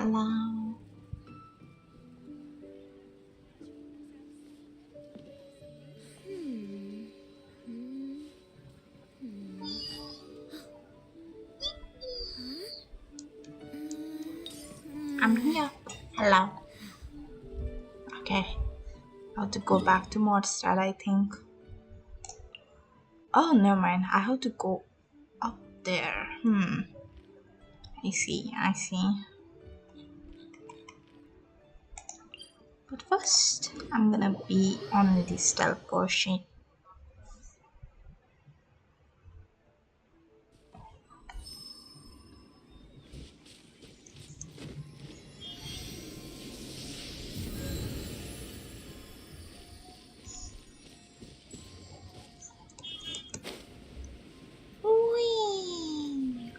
Hello. I'm here. Hello. Okay. I have to go back to Modstad, I think. Oh, never mind. I have to go up there. I see. But first, I'm gonna be on the stealth portion. Whee!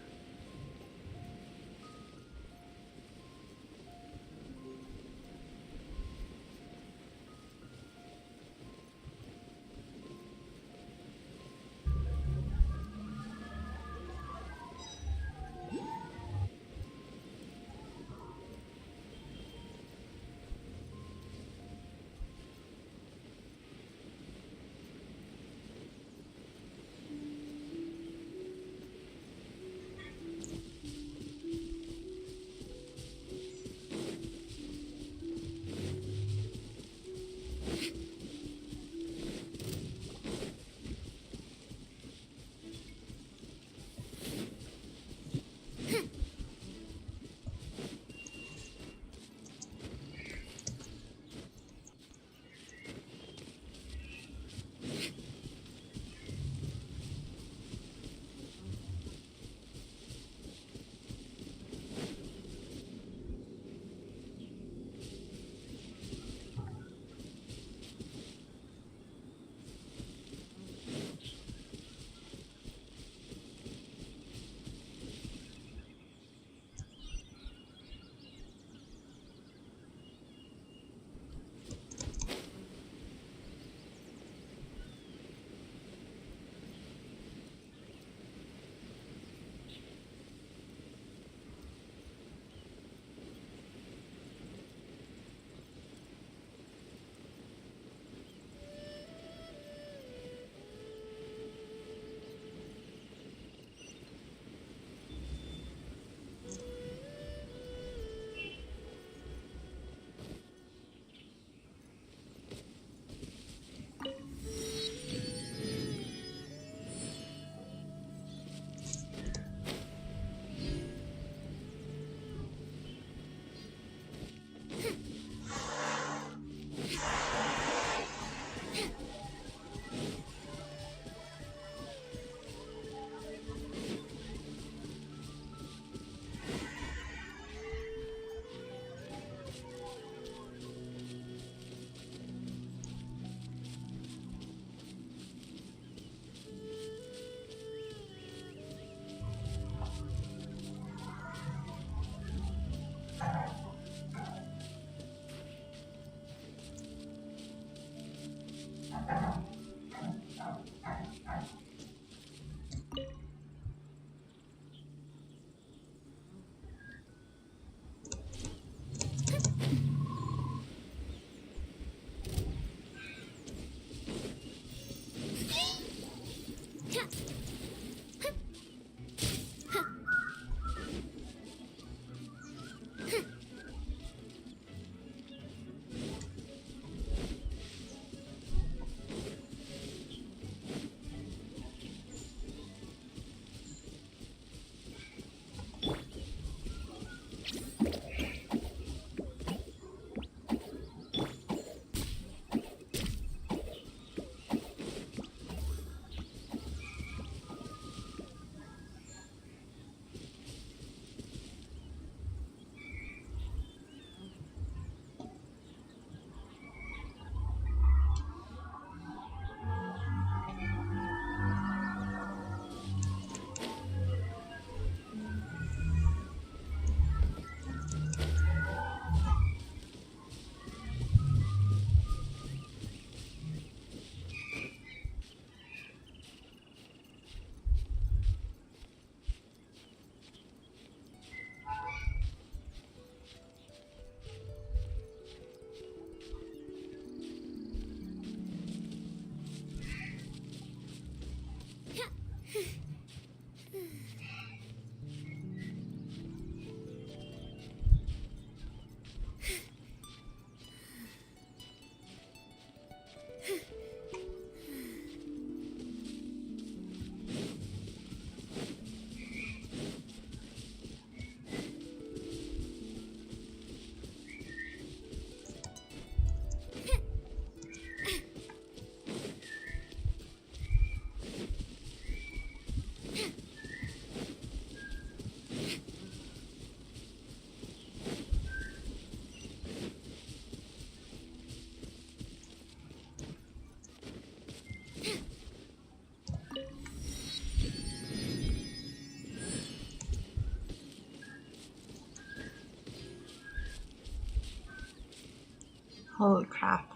Holy crap.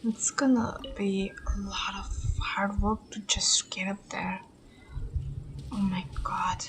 It's gonna be a lot of hard work to just get up there. Oh my god.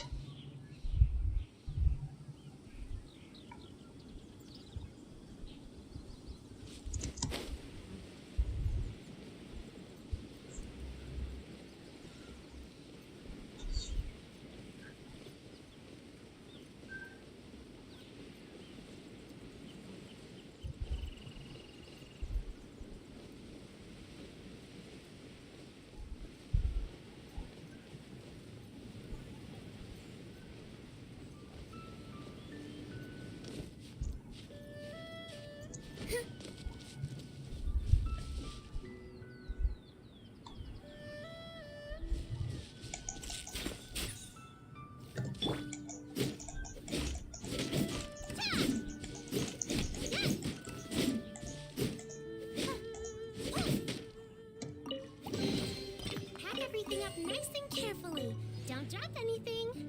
Pack everything up nice and carefully. Don't drop anything.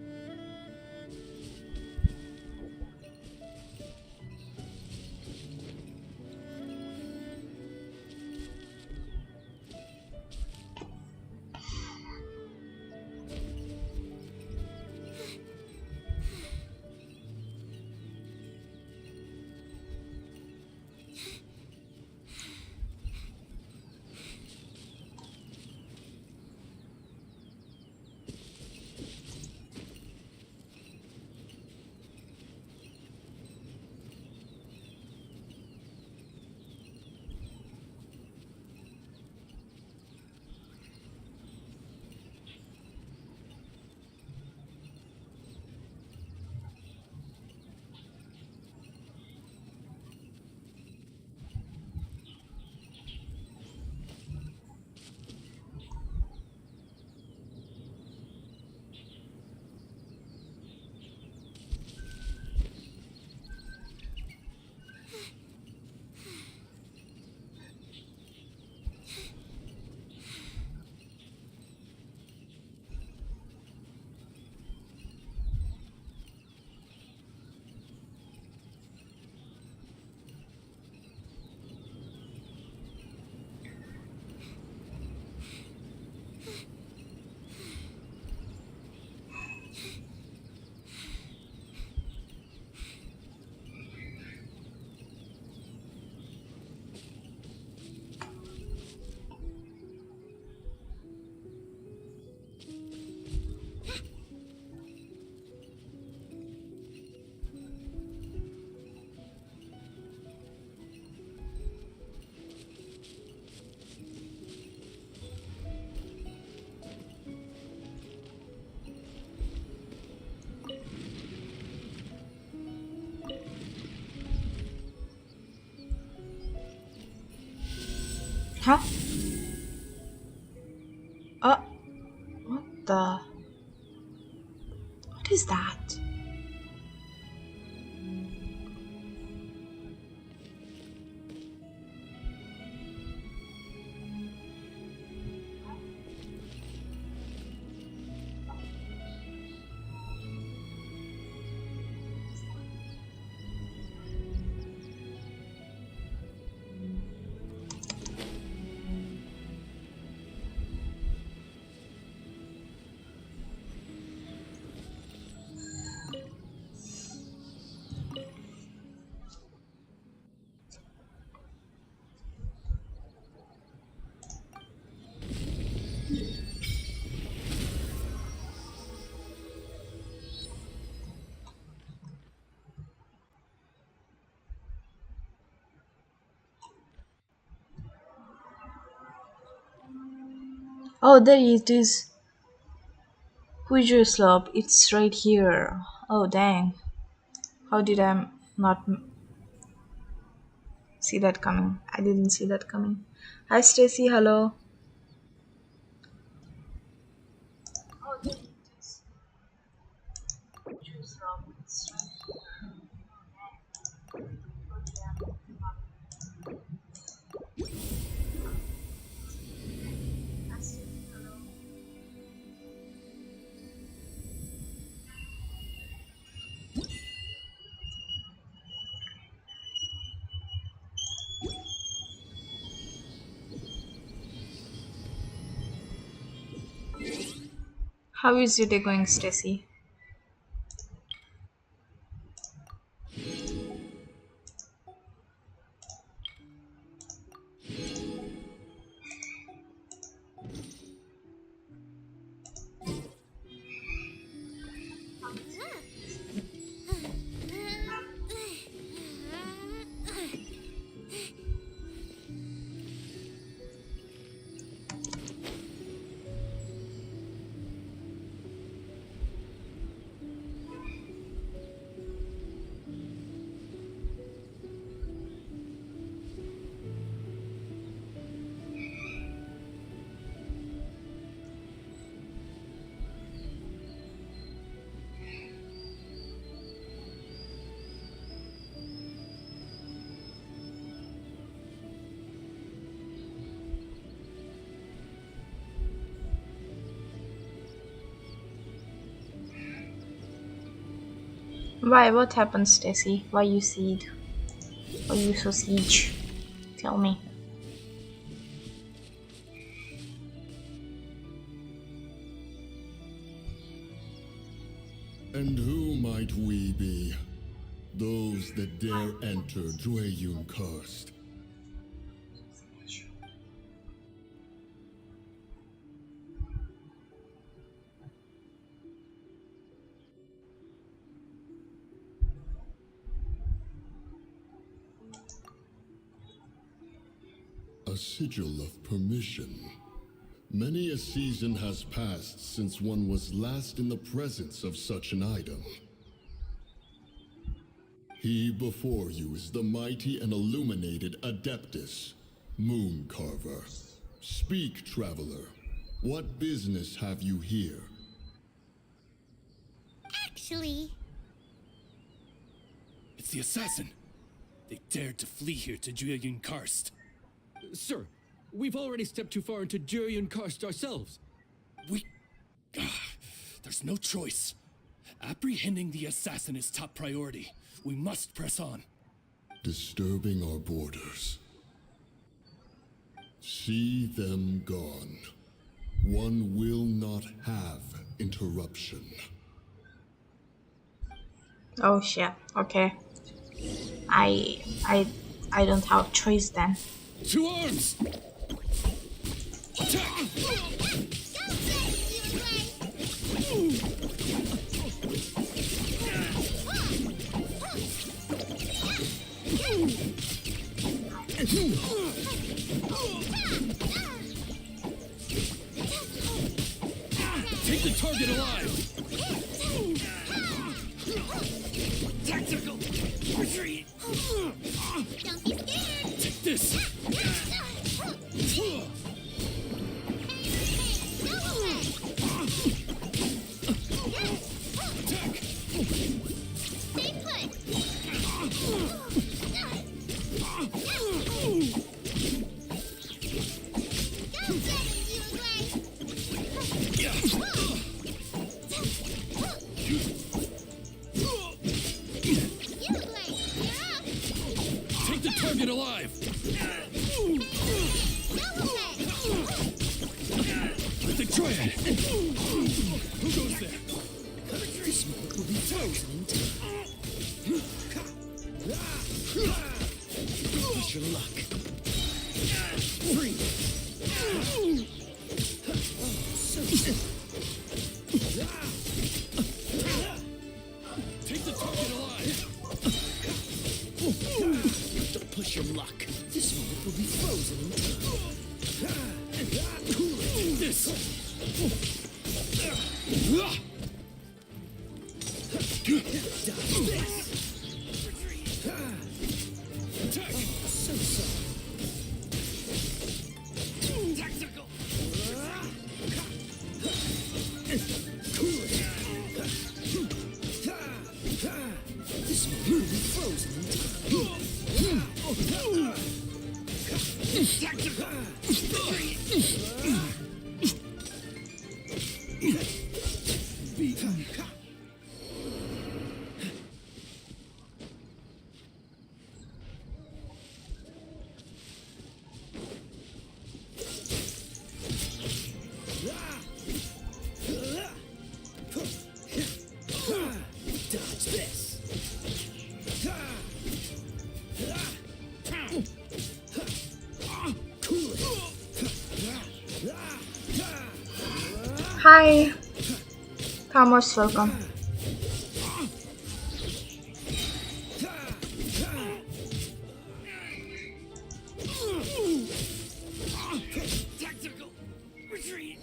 Huh? What the? What is that? Oh, there it is. Pujo slope. It's right here. Oh, dang. How did I not see that coming? I didn't see that coming. Hi, Stacy. Hello. Oh, there it is. Pujo slope. It's right here. Oh, dang. Hi, Stacy. Hello. How is your day going, Stacy? Why? What happened, Stacy? Why you seed? Why you so siege? Tell me. And who might we be? Those that dare enter Dwayun Karst. A sigil of permission. Many a season has passed since one was last in the presence of such an item. He before you is the mighty and illuminated Adeptus, Moon Carver. Speak, traveler. What business have you here? Actually, It's the assassin. They dared to flee here to Jueyun Karst. Sir, we've already stepped too far into Jueyun Karst ourselves. There's no choice. Apprehending the assassin is top priority. We must press on. Disturbing our borders. See them gone. One will not have interruption. Oh shit. Okay. I I I don't have choice then. To arms! Attack! Take the target alive! Tactical retreat! don't be scared. Take this! Attack! Stay put. Take the target alive! The Triad! Who goes there? This moment will be frozen in time. Push your luck. Free. So Take the target alive! don't push your luck. This moment will be frozen in time. this! Attack! So. Tactical! This will be frozen in time. Beaten. Dodge this. Hi, Thomas, welcome. Tactical retreat.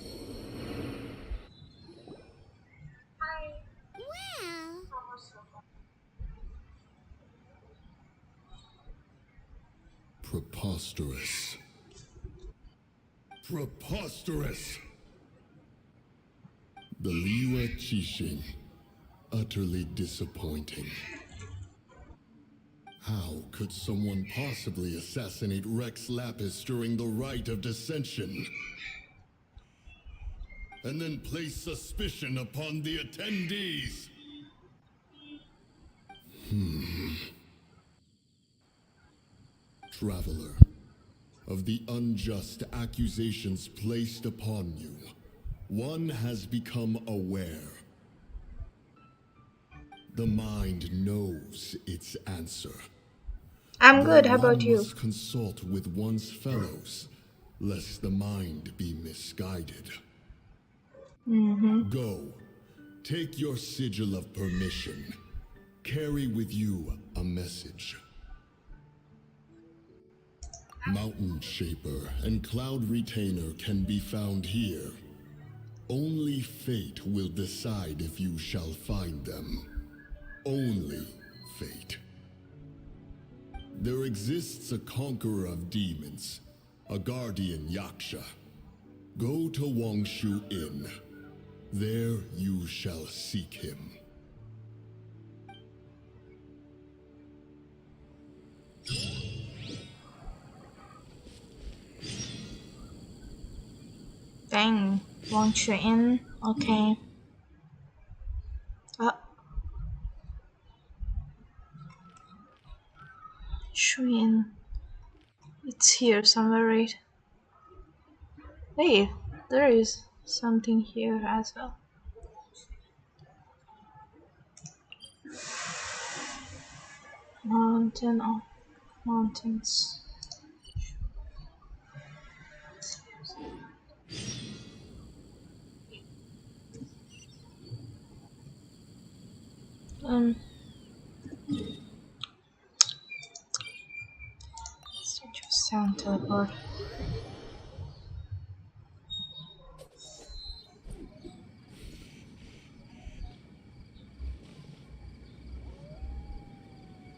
Well, Preposterous. Preposterous! The Liwa Qixing. Utterly disappointing. How could someone possibly assassinate Rex Lapis during the rite of dissension? And then place suspicion upon the attendees? Traveler, of the unjust accusations placed upon you, one has become aware. The mind knows its answer. I'm good, Though how about one you? must consult with one's fellows, lest the mind be misguided. Go, take your sigil of permission. Carry with you a message. Mountain Shaper and Cloud Retainer can be found here. Only fate will decide if you shall find them. Only fate. There exists a conqueror of demons, a guardian Yaksha. Go to Wangshu Inn. There you shall seek him. Dang, want you in? Okay. Shuin. It's here somewhere, right? Wait, there is something here as well. Mountain of mountains. Statue of Sound teleport.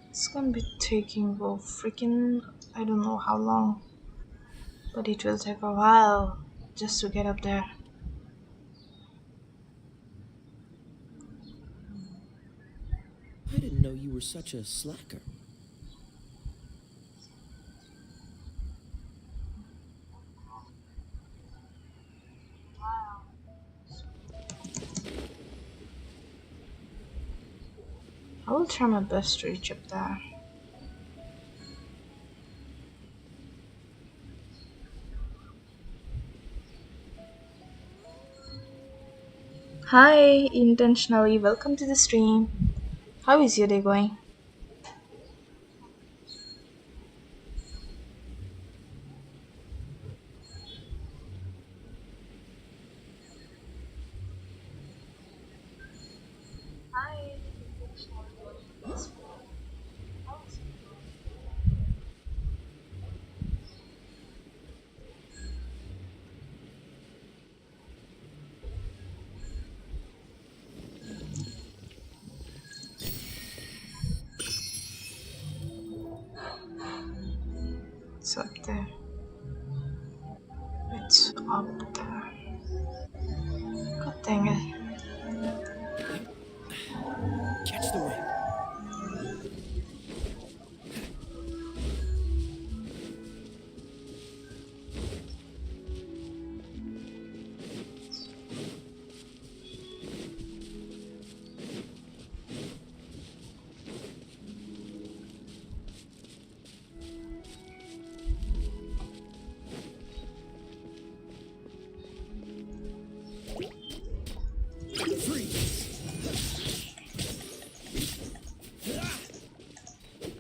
It's gonna be taking a freaking I don't know how long, but it will take a while just to get up there. I didn't know you were such a slacker. I will try my best to reach up there. Hi, intentionally, welcome to the stream. How is your day going? It's up there. It's up there. God dang it. Catch the wind. Freeze!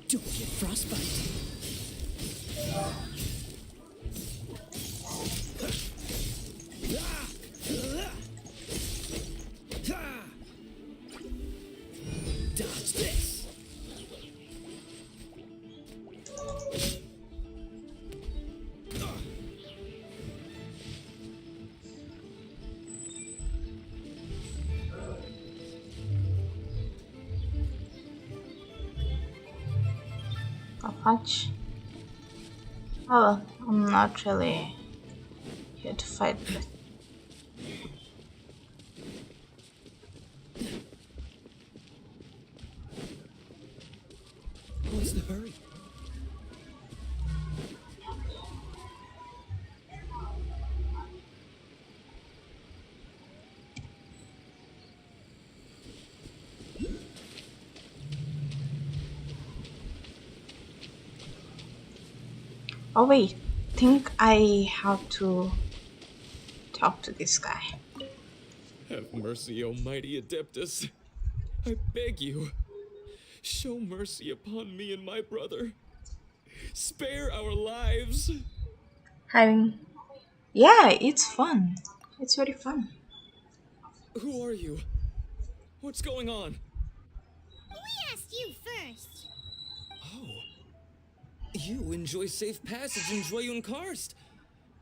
Don't get frostbite. Dodge this. A punch. Oh well, I'm not really here to fight with. What's the hurry? Oh wait, think I have to talk to this guy. Have mercy, O mighty Adeptus. I beg you, show mercy upon me and my brother. Spare our lives. Having, yeah, it's fun. It's very fun. Who are you? What's going on? We asked you first. Oh, you enjoy safe passage in Joyun Karst.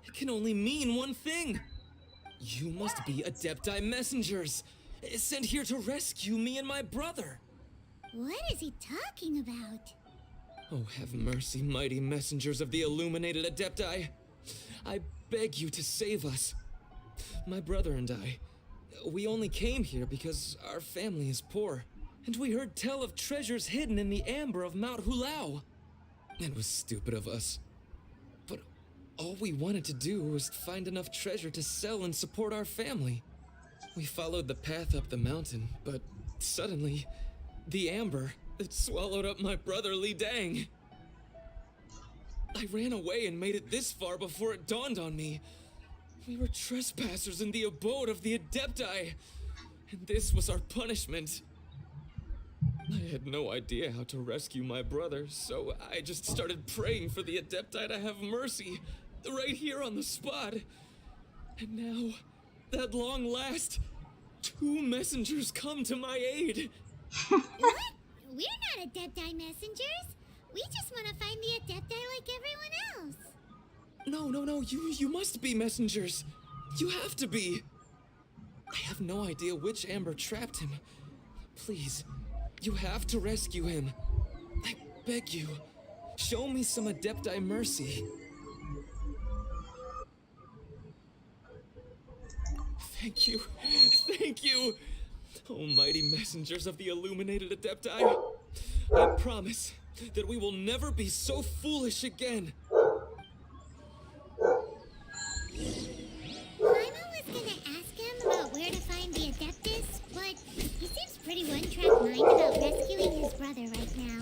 It can only mean one thing. You must be Adepti messengers, sent here to rescue me and my brother. What is he talking about? Oh, have mercy, mighty messengers of the illuminated Adepti. I beg you to save us. My brother and I, we only came here because our family is poor, and we heard tell of treasures hidden in the amber of Mount Hulao. It was stupid of us. But all we wanted to do was find enough treasure to sell and support our family. We followed the path up the mountain, but suddenly, the amber, it swallowed up my brother Li Dang. I ran away and made it this far before it dawned on me. We were trespassers in the abode of the Adepti, and this was our punishment. I had no idea how to rescue my brother, so I just started praying for the Adepti to have mercy, right here on the spot. And now, at long last, 2 messengers come to my aid. What? We're not Adepti messengers. We just want to find the Adepti like everyone else. No, you must be messengers. You have to be. I have no idea which amber trapped him. Please, you have to rescue him. I beg you, show me some Adepti mercy. Thank you, thank you. Oh, mighty messengers of the illuminated Adepti. I promise that we will never be so foolish again. Paimon was gonna ask him about where to find the Adeptus, but he seems pretty one-track mind about rescuing his brother right now.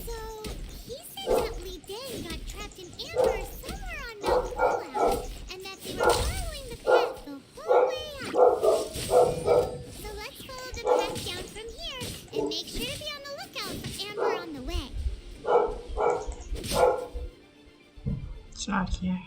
So, he said that Li Dang got trapped in amber somewhere on Mount Hulao, and that they were following the path the whole way up. So let's follow the path down from here, and make sure to be on the lookout for amber on the way. It's not here.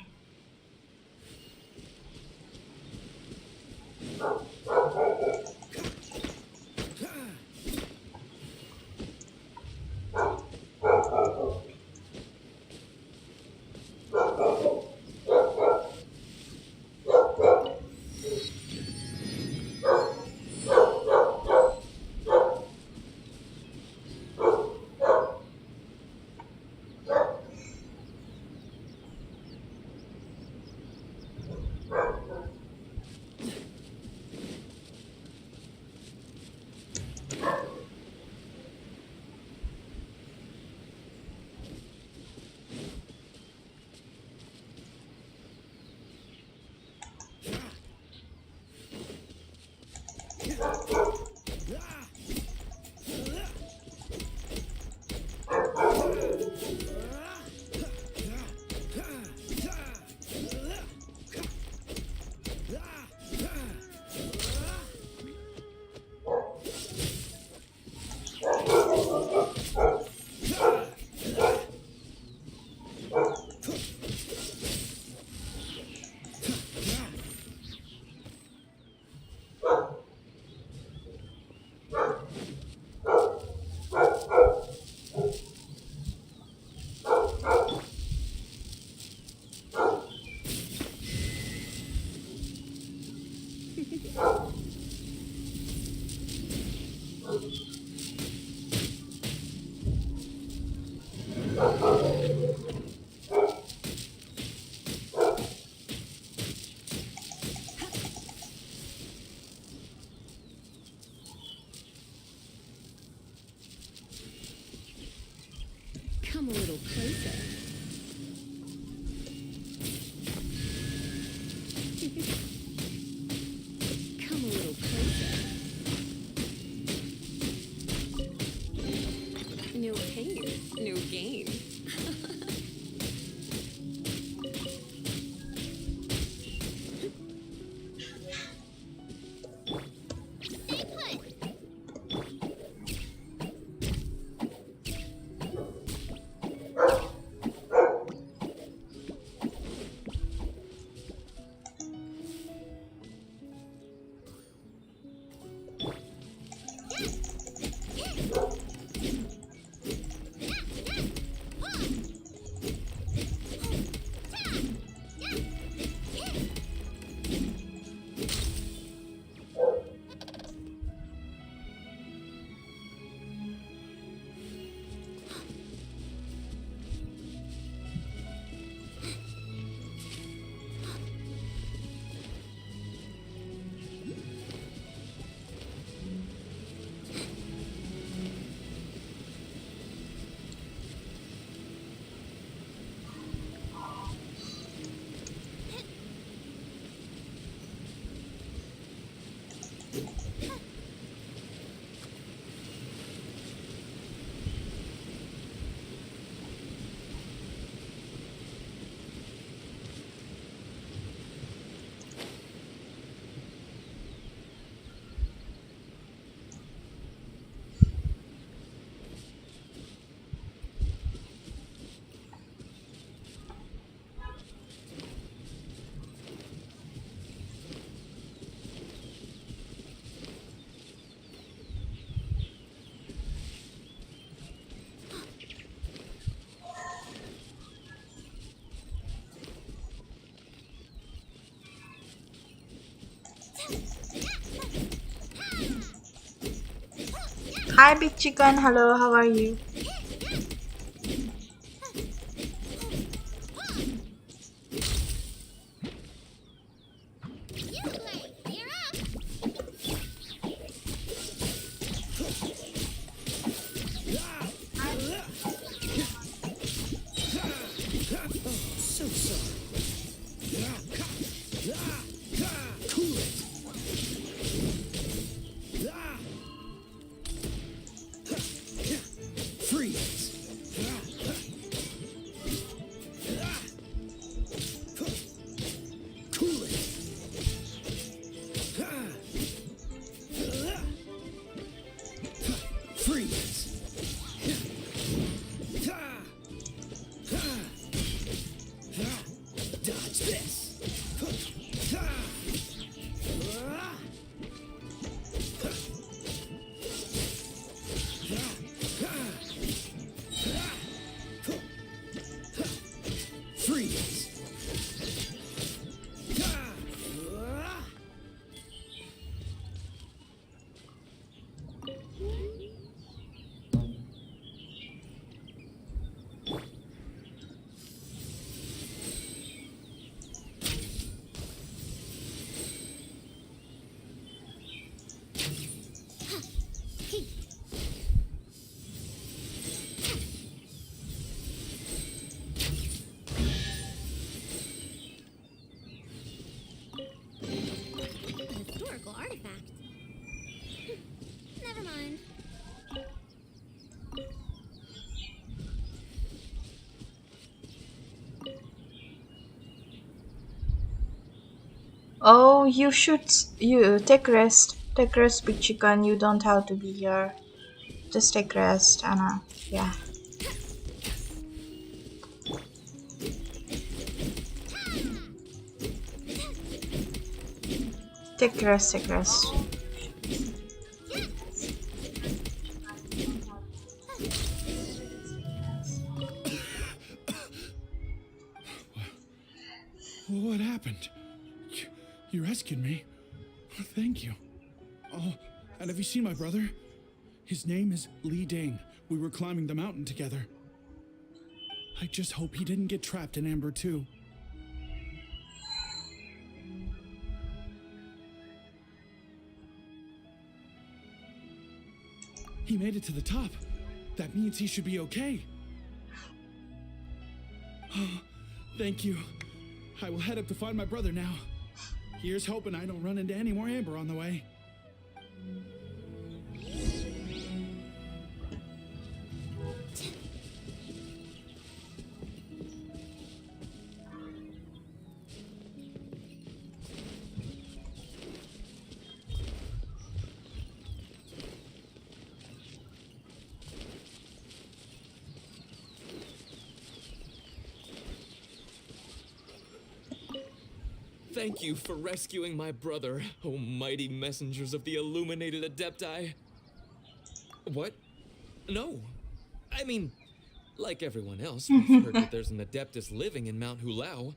Come a little closer. Come a little closer. No pain, no gain. Stay put. Hi, Big Chicken. Hello, how are you? You play. You're up. So sorry. Cool it. Freeze. Cool it. Freeze. Dodge this. Freeze. A historical artifact. Never mind. Oh, you should. You take rest. Take rest, Big Chicken. You don't have to be here. Just take rest, Anna. Yeah. Take rest, take rest. What happened? You rescued me. Thank you. Oh, and have you seen my brother? His name is Li Ding. We were climbing the mountain together. I just hope he didn't get trapped in Amber too. He made it to the top. That means he should be okay. Oh, thank you. I will head up to find my brother now. Here's hoping I don't run into any more Amber on the way. Thank you for rescuing my brother, oh mighty messengers of the illuminated Adepti. What? No. I mean, like everyone else, we've heard that there's an Adeptus living in Mount Hulao.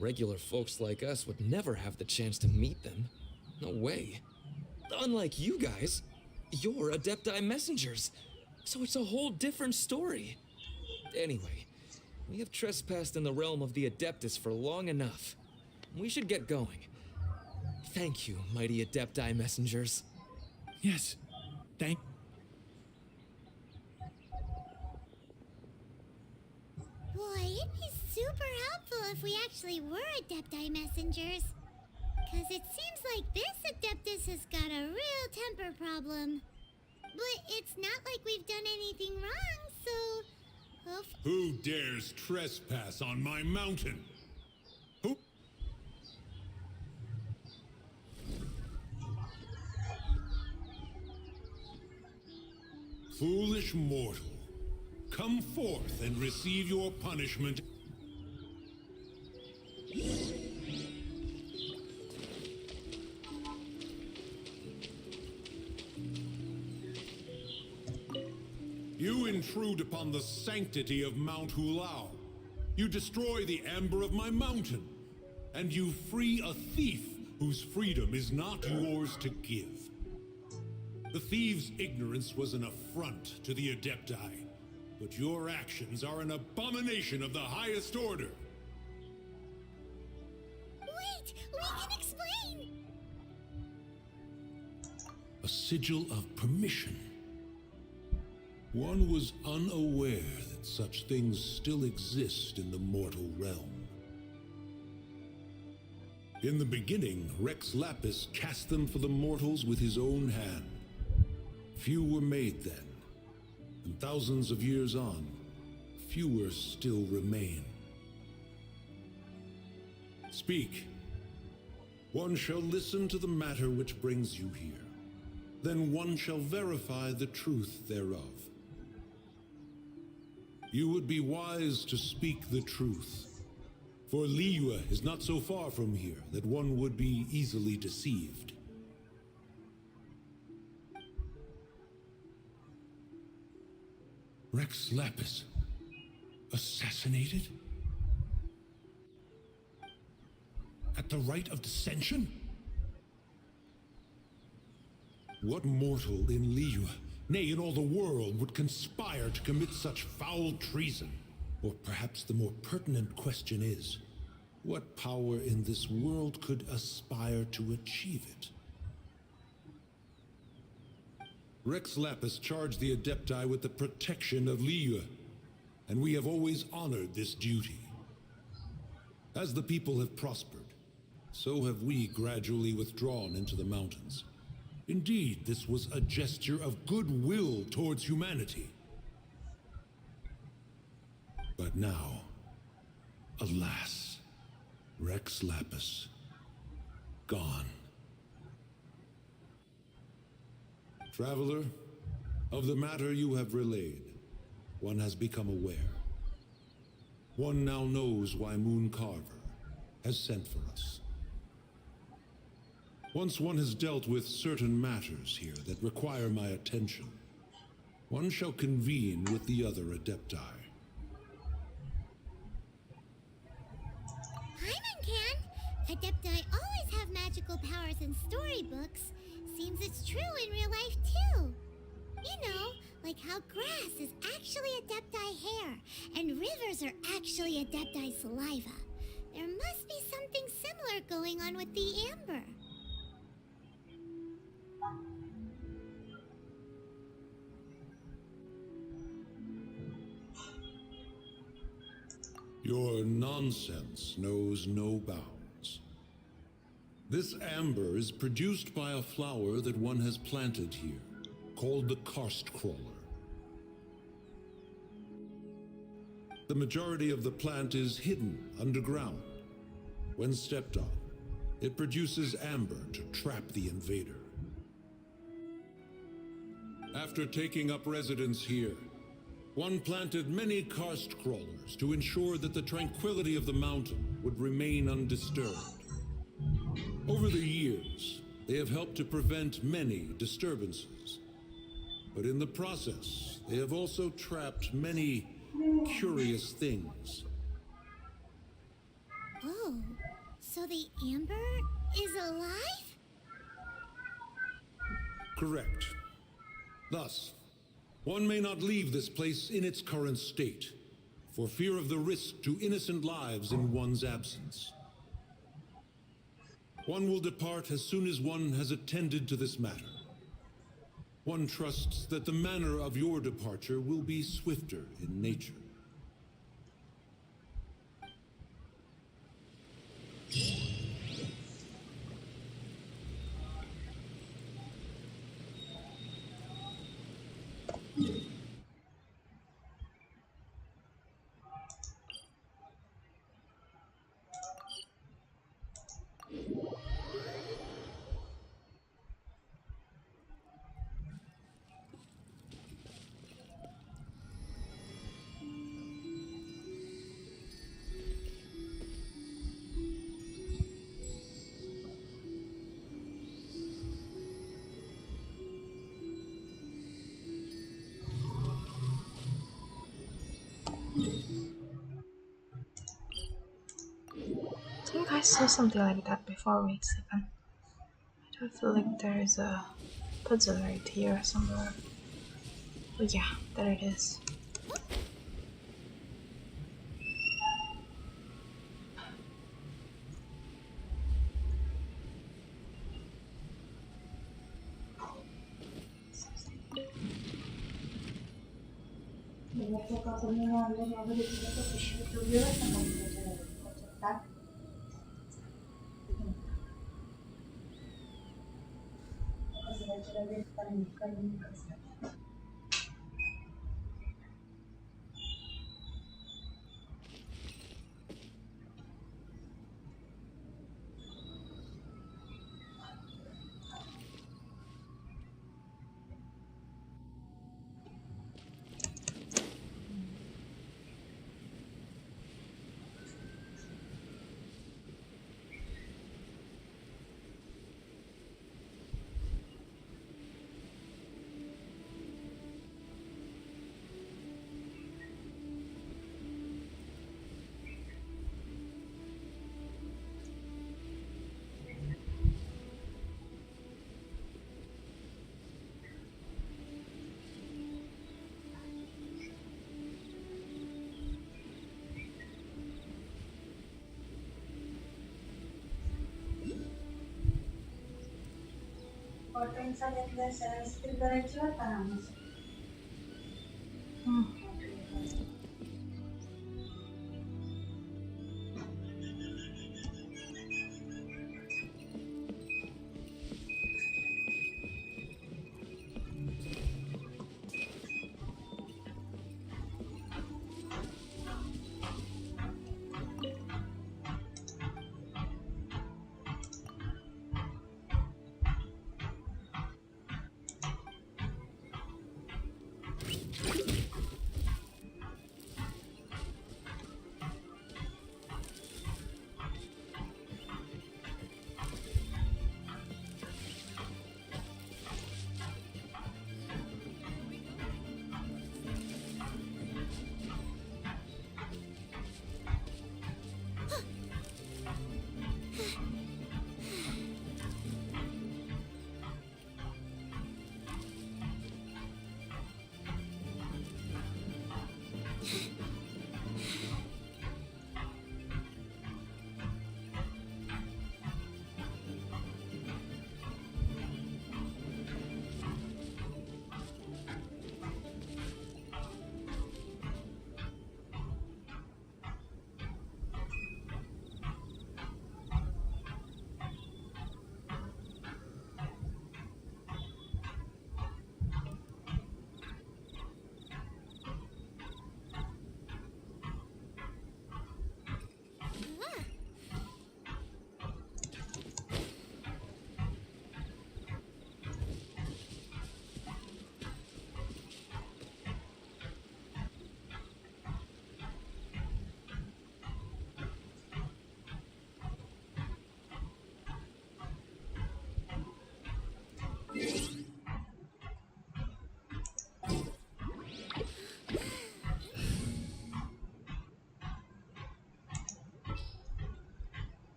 Regular folks like us would never have the chance to meet them. No way. Unlike you guys, you're Adepti messengers, so it's a whole different story. Anyway, we have trespassed in the realm of the Adeptus for long enough. We should get going. Thank you, mighty Adepti messengers. Yes, thank... Boy, it'd be super helpful if we actually were Adepti messengers. Cause it seems like this Adeptus has got a real temper problem. But it's not like we've done anything wrong, so... Who dares trespass on my mountain? Who? Foolish mortal, come forth and receive your punishment. You intrude upon the sanctity of Mount Hulao. You destroy the amber of my mountain. And you free a thief whose freedom is not yours to give. The thief's ignorance was an affront to the Adepti, but your actions are an abomination of the highest order. Wait, we can explain! A sigil of permission. One was unaware that such things still exist in the mortal realm. In the beginning, Rex Lapis cast them for the mortals with his own hand. Few were made then, and thousands of years on, fewer still remain. Speak. One shall listen to the matter which brings you here. Then one shall verify the truth thereof. You would be wise to speak the truth, for Liyue is not so far from here that one would be easily deceived. Rex Lapis, assassinated? At the rite of dissension? What mortal in Liyue, nay, in all the world, would conspire to commit such foul treason? Or perhaps the more pertinent question is, what power in this world could aspire to achieve it? Rex Lapis charged the Adepti with the protection of Liyue, and we have always honored this duty. As the people have prospered, so have we gradually withdrawn into the mountains. Indeed, this was a gesture of goodwill towards humanity. But now, alas, Rex Lapis, gone. Traveler, of the matter you have relayed, one has become aware. One now knows why Moon Carver has sent for us. Once one has dealt with certain matters here that require my attention, one shall convene with the other Adepti. Paimon can! Adepti always have magical powers in storybooks. Seems it's true in real life, too. how grass is actually Adepti hair, and rivers are actually Adepti saliva. There must be something similar going on with the amber. Your nonsense knows no bounds. This amber is produced by a flower that one has planted here, called the karst crawler. The majority of the plant is hidden underground. When stepped on, it produces amber to trap the invader. After taking up residence here, one planted many karst crawlers to ensure that the tranquility of the mountain would remain undisturbed. Over the years, they have helped to prevent many disturbances. But in the process, they have also trapped many curious things. Oh, so the amber is alive? Correct. Thus, one may not leave this place in its current state, for fear of the risk to innocent lives in one's absence. One will depart as soon as one has attended to this matter. One trusts that the manner of your departure will be swifter in nature. I think I saw something like that before. Wait a second. I do feel like there is a puzzle right here somewhere. Oh yeah, there it is.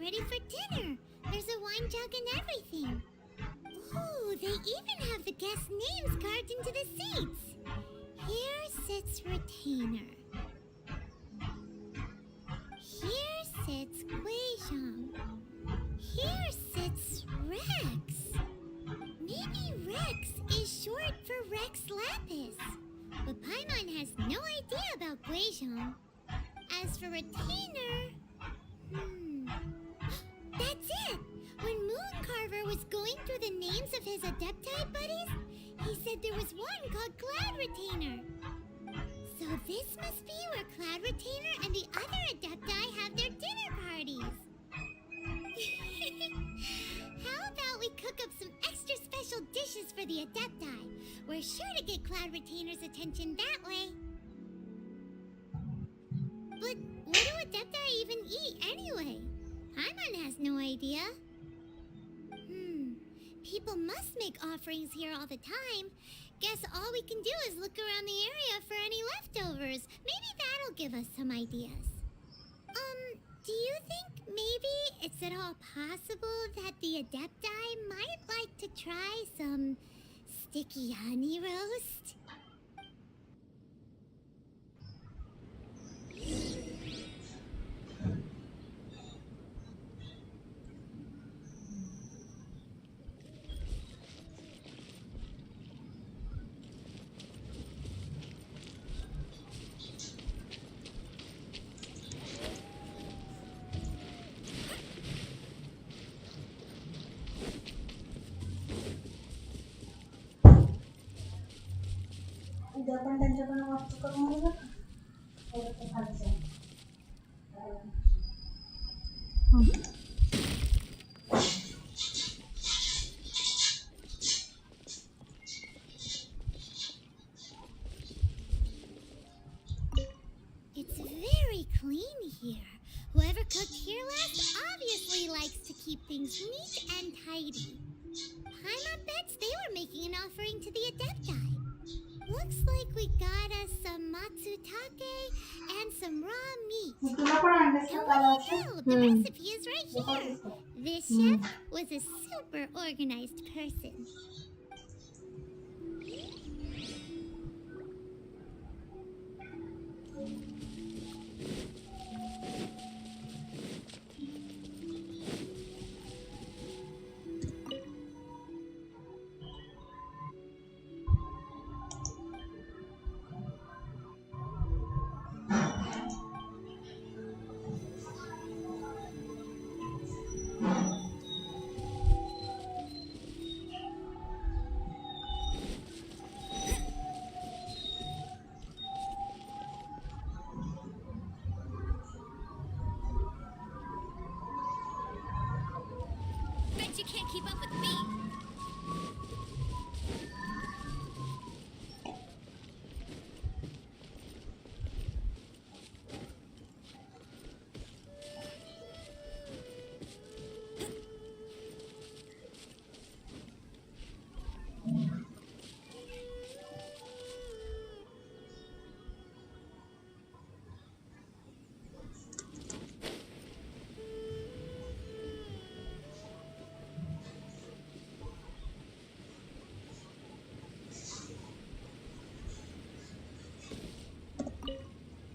ready for dinner. There's a wine jug and everything. Ooh, they even have the guest names carved into the seats. Here sits Retainer. Here sits Guizhong. Here sits Rex. Maybe Rex is short for Rex Lapis. But Paimon has no idea about Guizhong. As for Retainer... That's it! When Mooncarver was going through the names of his Adepti buddies, he said there was one called Cloud Retainer. So this must be where Cloud Retainer and the other Adepti have their dinner parties. How about we cook up some extra special dishes for the Adepti? We're sure to get Cloud Retainer's attention that way. But what do Adepti even eat anyway? Paimon has no idea. People must make offerings here all the time. Guess all we can do is look around the area for any leftovers. Maybe that'll give us some ideas. Do you think maybe it's at all possible that the Adepti might like to try some sticky honey roast? उद्या पण त्यांच्याकडे वास्तू करून घेऊ नका एवढं खायचं It's very clean here. Whoever cooked here last obviously likes to keep things neat and tidy. Paimon bets they were making an offering to the Adepti. Looks like we got us some matsutake and some raw meat. And what do you know? The recipe is right here. This chef was a super organized person. Bet you can't keep up with me.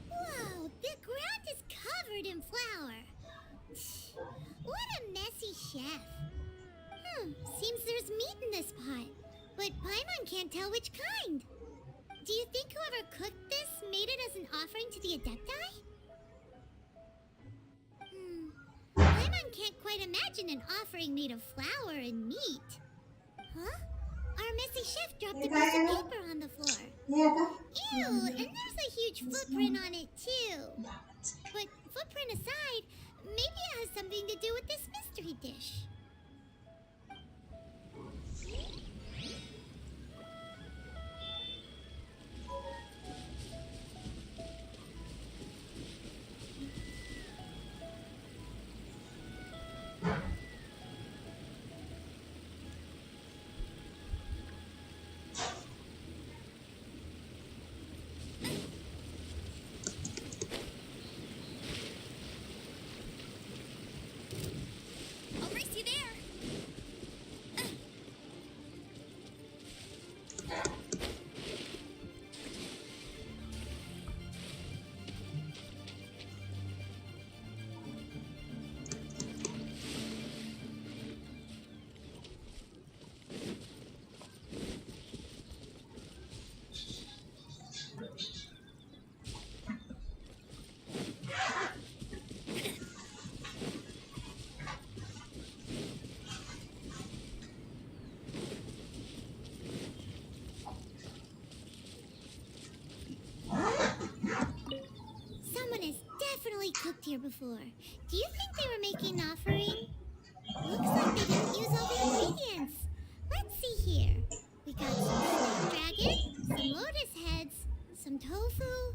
Whoa, the ground is covered in flour. What a messy chef. Seems there's meat in this pot, but Paimon can't tell which kind. Do you think whoever cooked this made it as an offering to the Adepti? Paimon can't quite imagine an offering made of flour and meat. Huh? Our messy chef dropped a piece of paper on the floor. Ew, and there's a huge footprint on it too. But footprint aside, maybe it has something to do with this mystery dish. here before. Do you think they were making an offering? Looks like they didn't use all the ingredients. Let's see here. We got some snapdragon, some lotus heads, some tofu.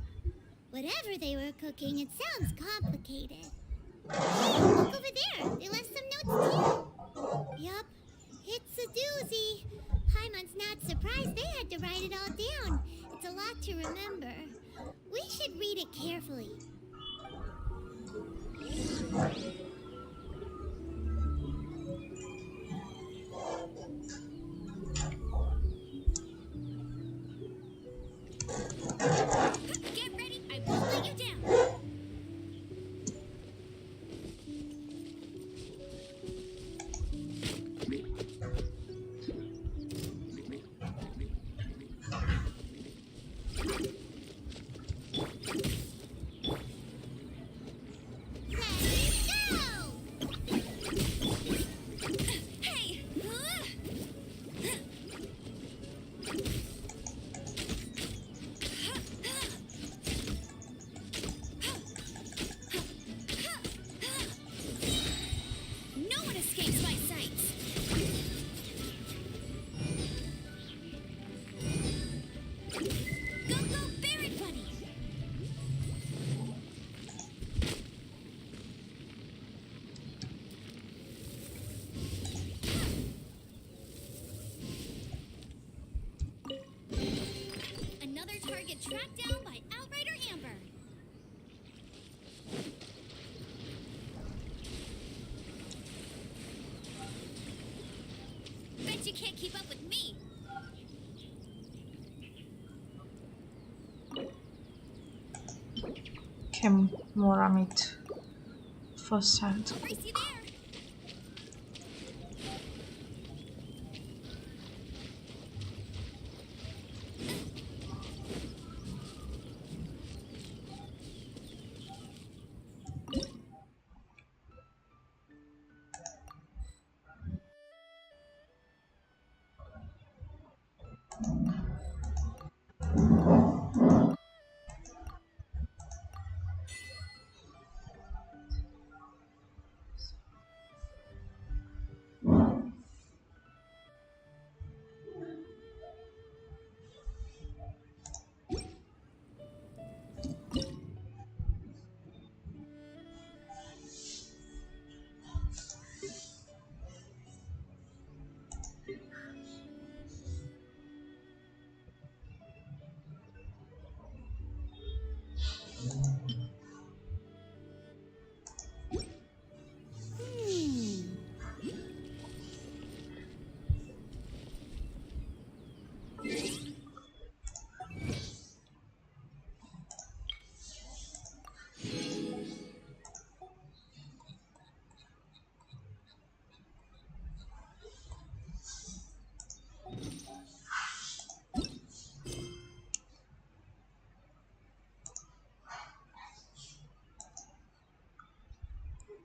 Whatever they were cooking, it sounds complicated. Look over there. They left some notes too. Yup, it's a doozy. Paimon's not surprised they had to write it all down. It's a lot to remember. We should read it carefully. Get ready, I won't let you down. Tracked down by Outrider Amber. Bet you can't keep up with me. Kim Moramit first hand. Race you there.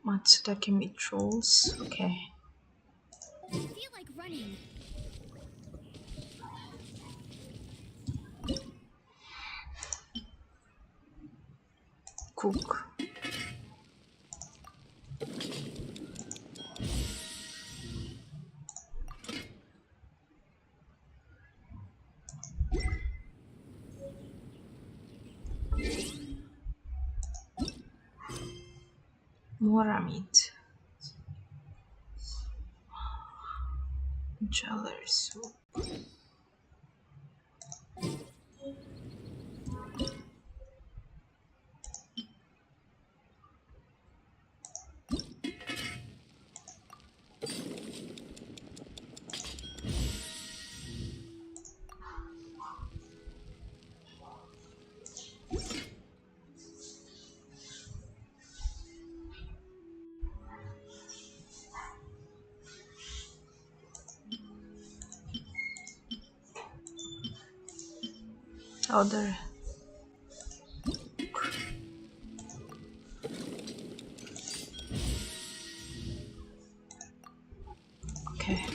Matsuda can be trolls. Okay. I feel like running. Cook. Moramit. Jelly soup. Other. Okay.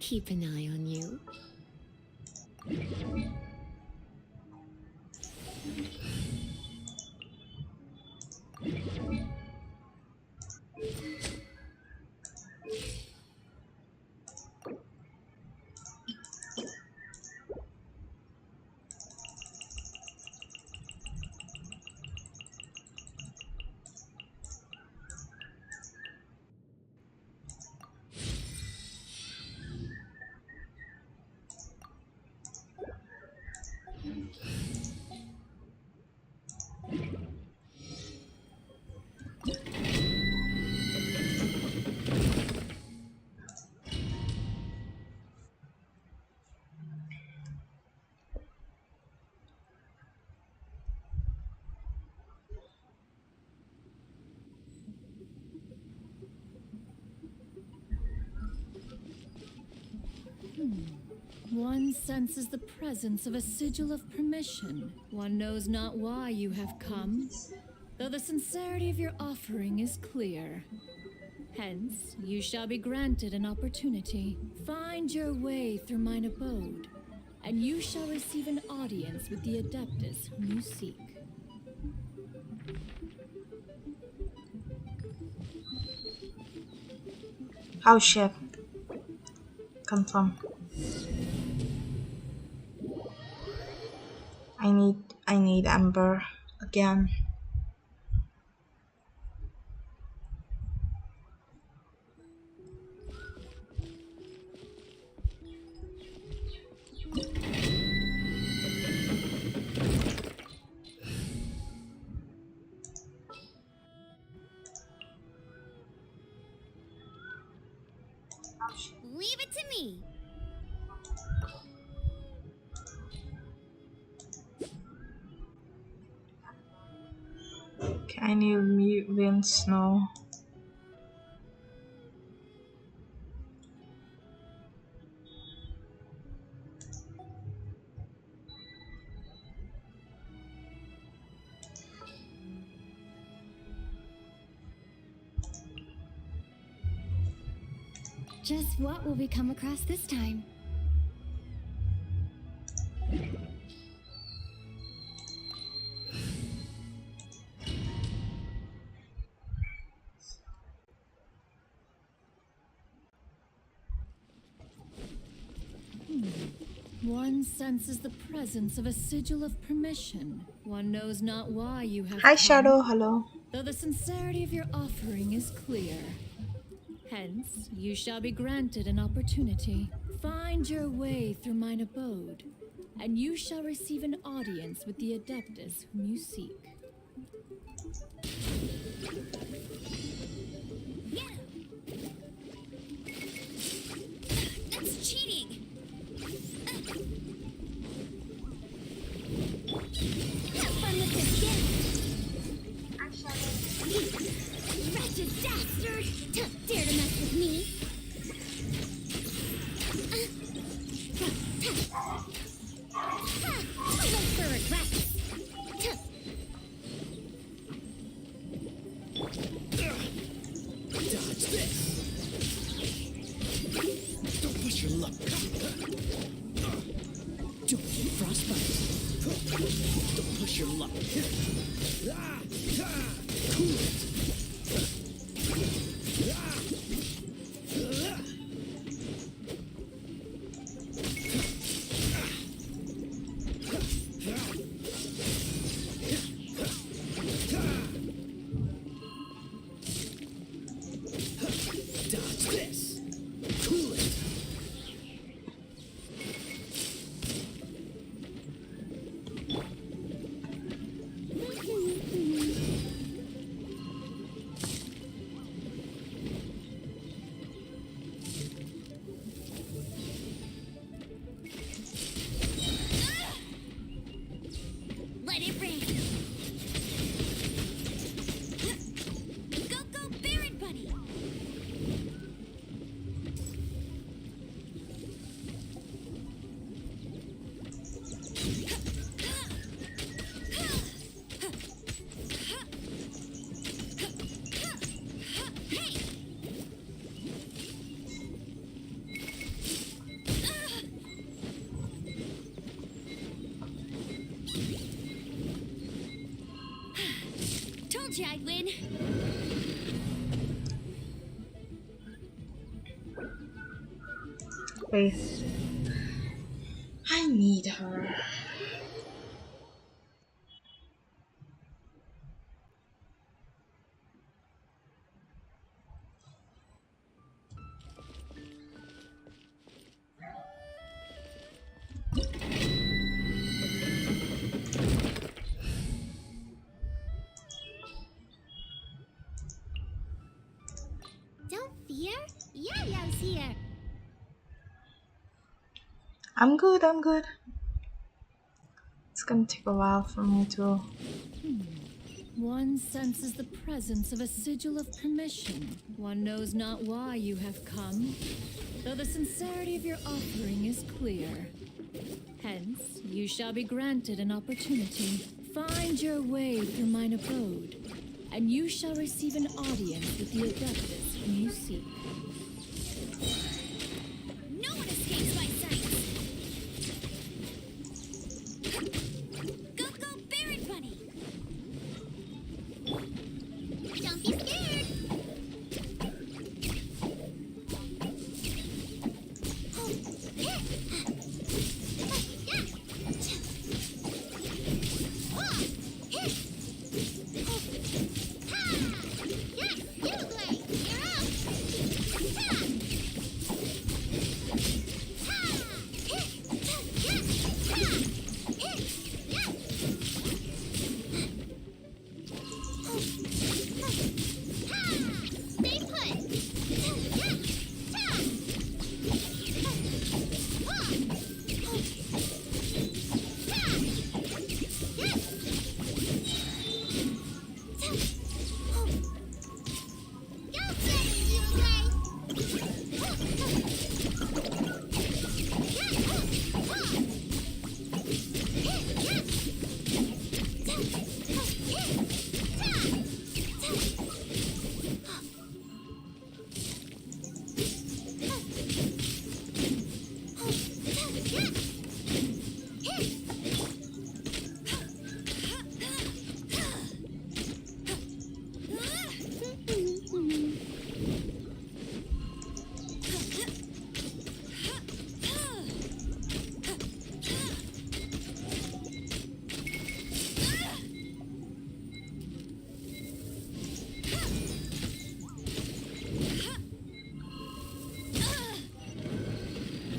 keep an eye on you. One senses the presence of a sigil of permission. One knows not why you have come, though the sincerity of your offering is clear. Hence, you shall be granted an opportunity. Find your way through mine abode, and you shall receive an audience with the Adeptus whom you seek. Oh shit. Confirm. I need Amber again. Leave it to me. Okay, I need wind snow. Just what will we come across this time? One senses the presence of a sigil of permission. One knows not why you have Hi come, Shadow, hello. though the sincerity of your offering is clear. Hence, you shall be granted an opportunity. Find your way through mine abode, and you shall receive an audience with the Adeptus whom you seek. That's cheating! Have fun with this gift! Wretched dastard! Don't dare to mess with me! Wait for regrets! Dodge this! Don't push your luck. Don't get frostbite. Don't push your luck. Cool it. Dodge this. Cool it. you I'd win. Wait. I need her. Don't fear. Yo-Yo's here. I'm good, I'm good. It's gonna take a while for me to... One senses the presence of a sigil of permission. One knows not why you have come, though the sincerity of your offering is clear. Hence, you shall be granted an opportunity. Find your way through mine abode, and you shall receive an audience with the Adeptus whom you seek. No one escapes my sight. Go, go, Baron Bunny. Don't be scared. Oh, yeah.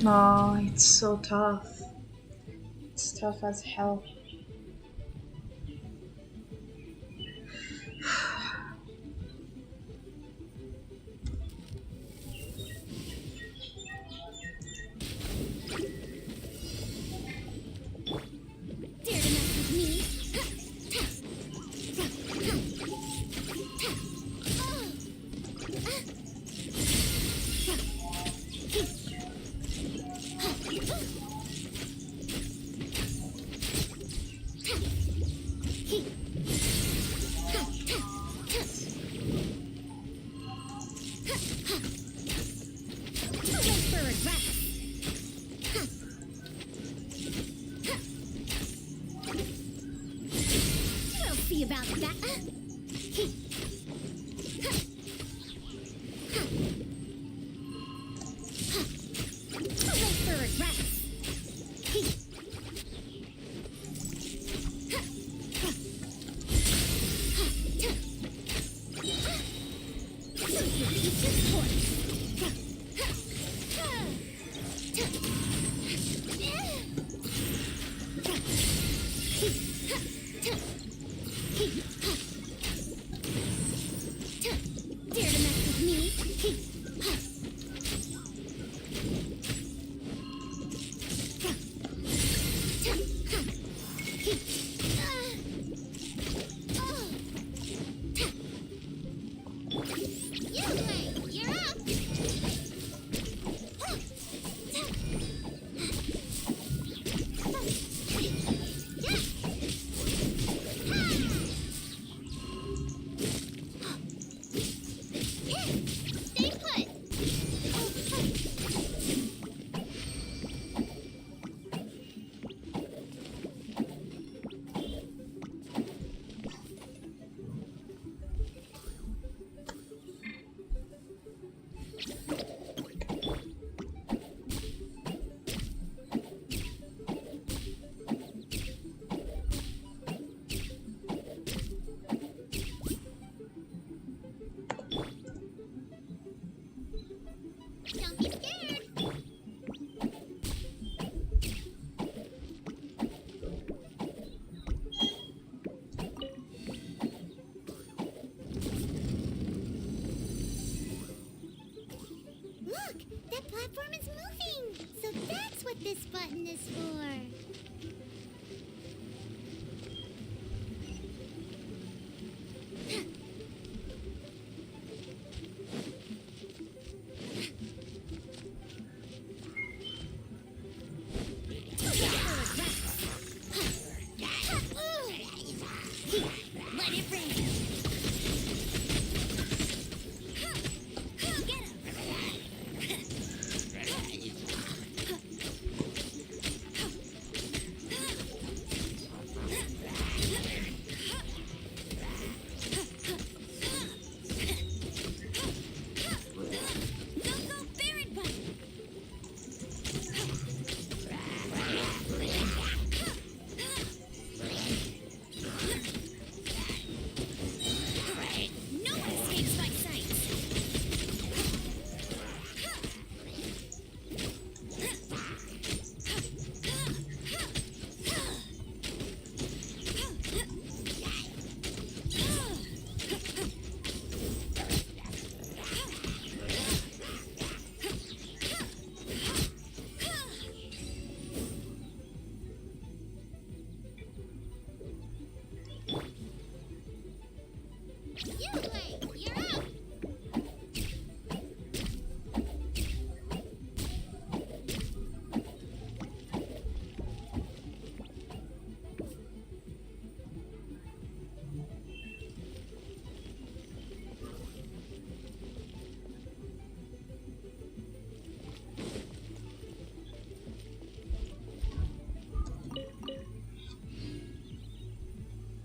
No, it's so tough. It's tough as hell. Dare to mess with me? Wait for regret. We'll see about that. Wait for regret. Dare to mess with me? You're up!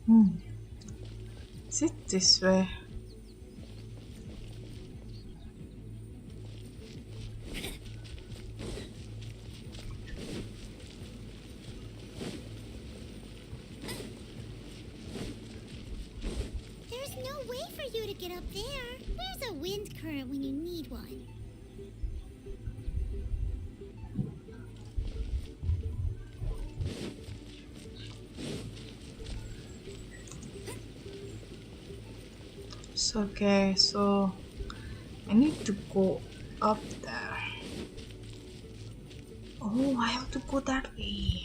Hmm. Is it this way? There's no way for you to get up there. Where's a wind current when you need one? So, okay, so I need to go up there. Oh, I have to go that way.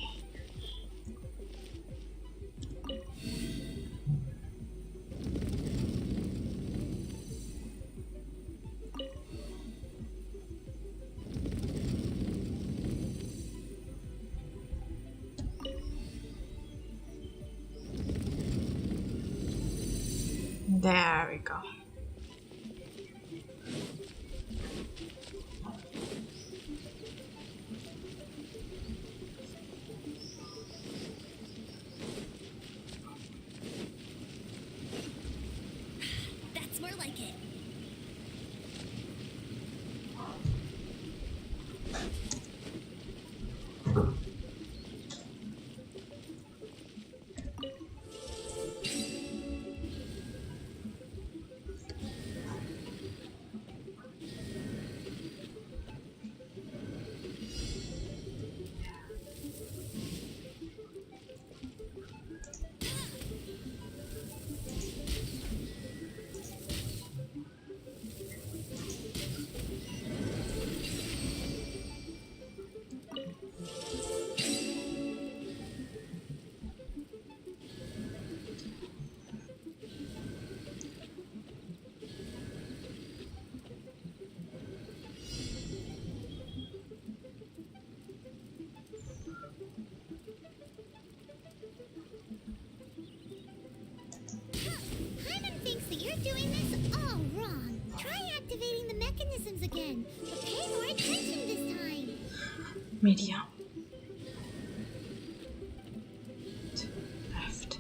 There we go. That's more like it. Hyman thinks that you're doing this all wrong. Try activating the mechanisms again, but pay more attention this time. Media. Left.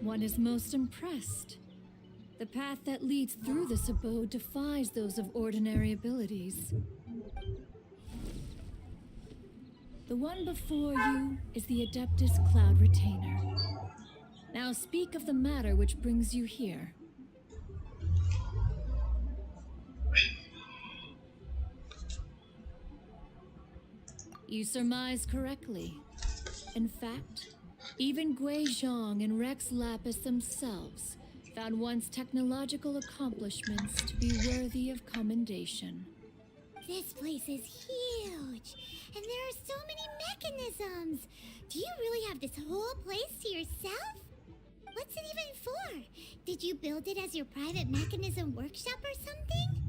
one is most impressed. The path that leads through this abode defies those of ordinary abilities. The one before you is the Adeptus Cloud Retainer. Now speak of the matter which brings you here. You surmise correctly. In fact, even Gui Zhang and Rex Lapis themselves found one's technological accomplishments to be worthy of commendation. This place is huge, and there are so many mechanisms. Do you really have this whole place to yourself? What's it even for? Did you build it as your private mechanism workshop or something?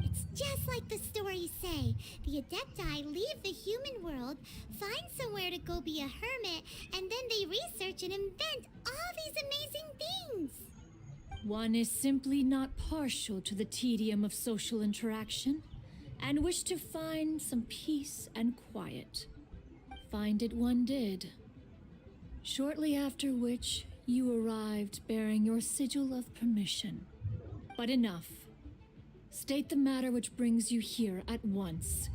It's just like the stories say. The Adepti leave the human world, find somewhere to go be a hermit, and then they research and invent all these amazing things. One is simply not partial to the tedium of social interaction, and wished to find some peace and quiet. Find it one did. Shortly after which, you arrived bearing your sigil of permission. But enough. State the matter which brings you here at once.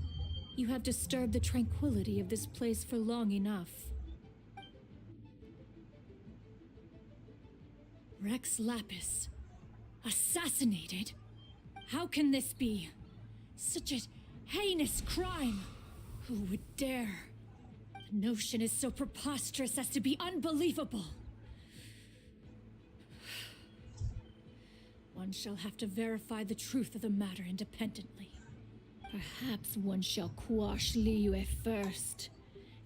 You have disturbed the tranquility of this place for long enough. Rex Lapis. Assassinated? How can this be? Such a heinous crime! Who would dare? The notion is so preposterous as to be unbelievable. One shall have to verify the truth of the matter independently. Perhaps one shall quash Liyue first,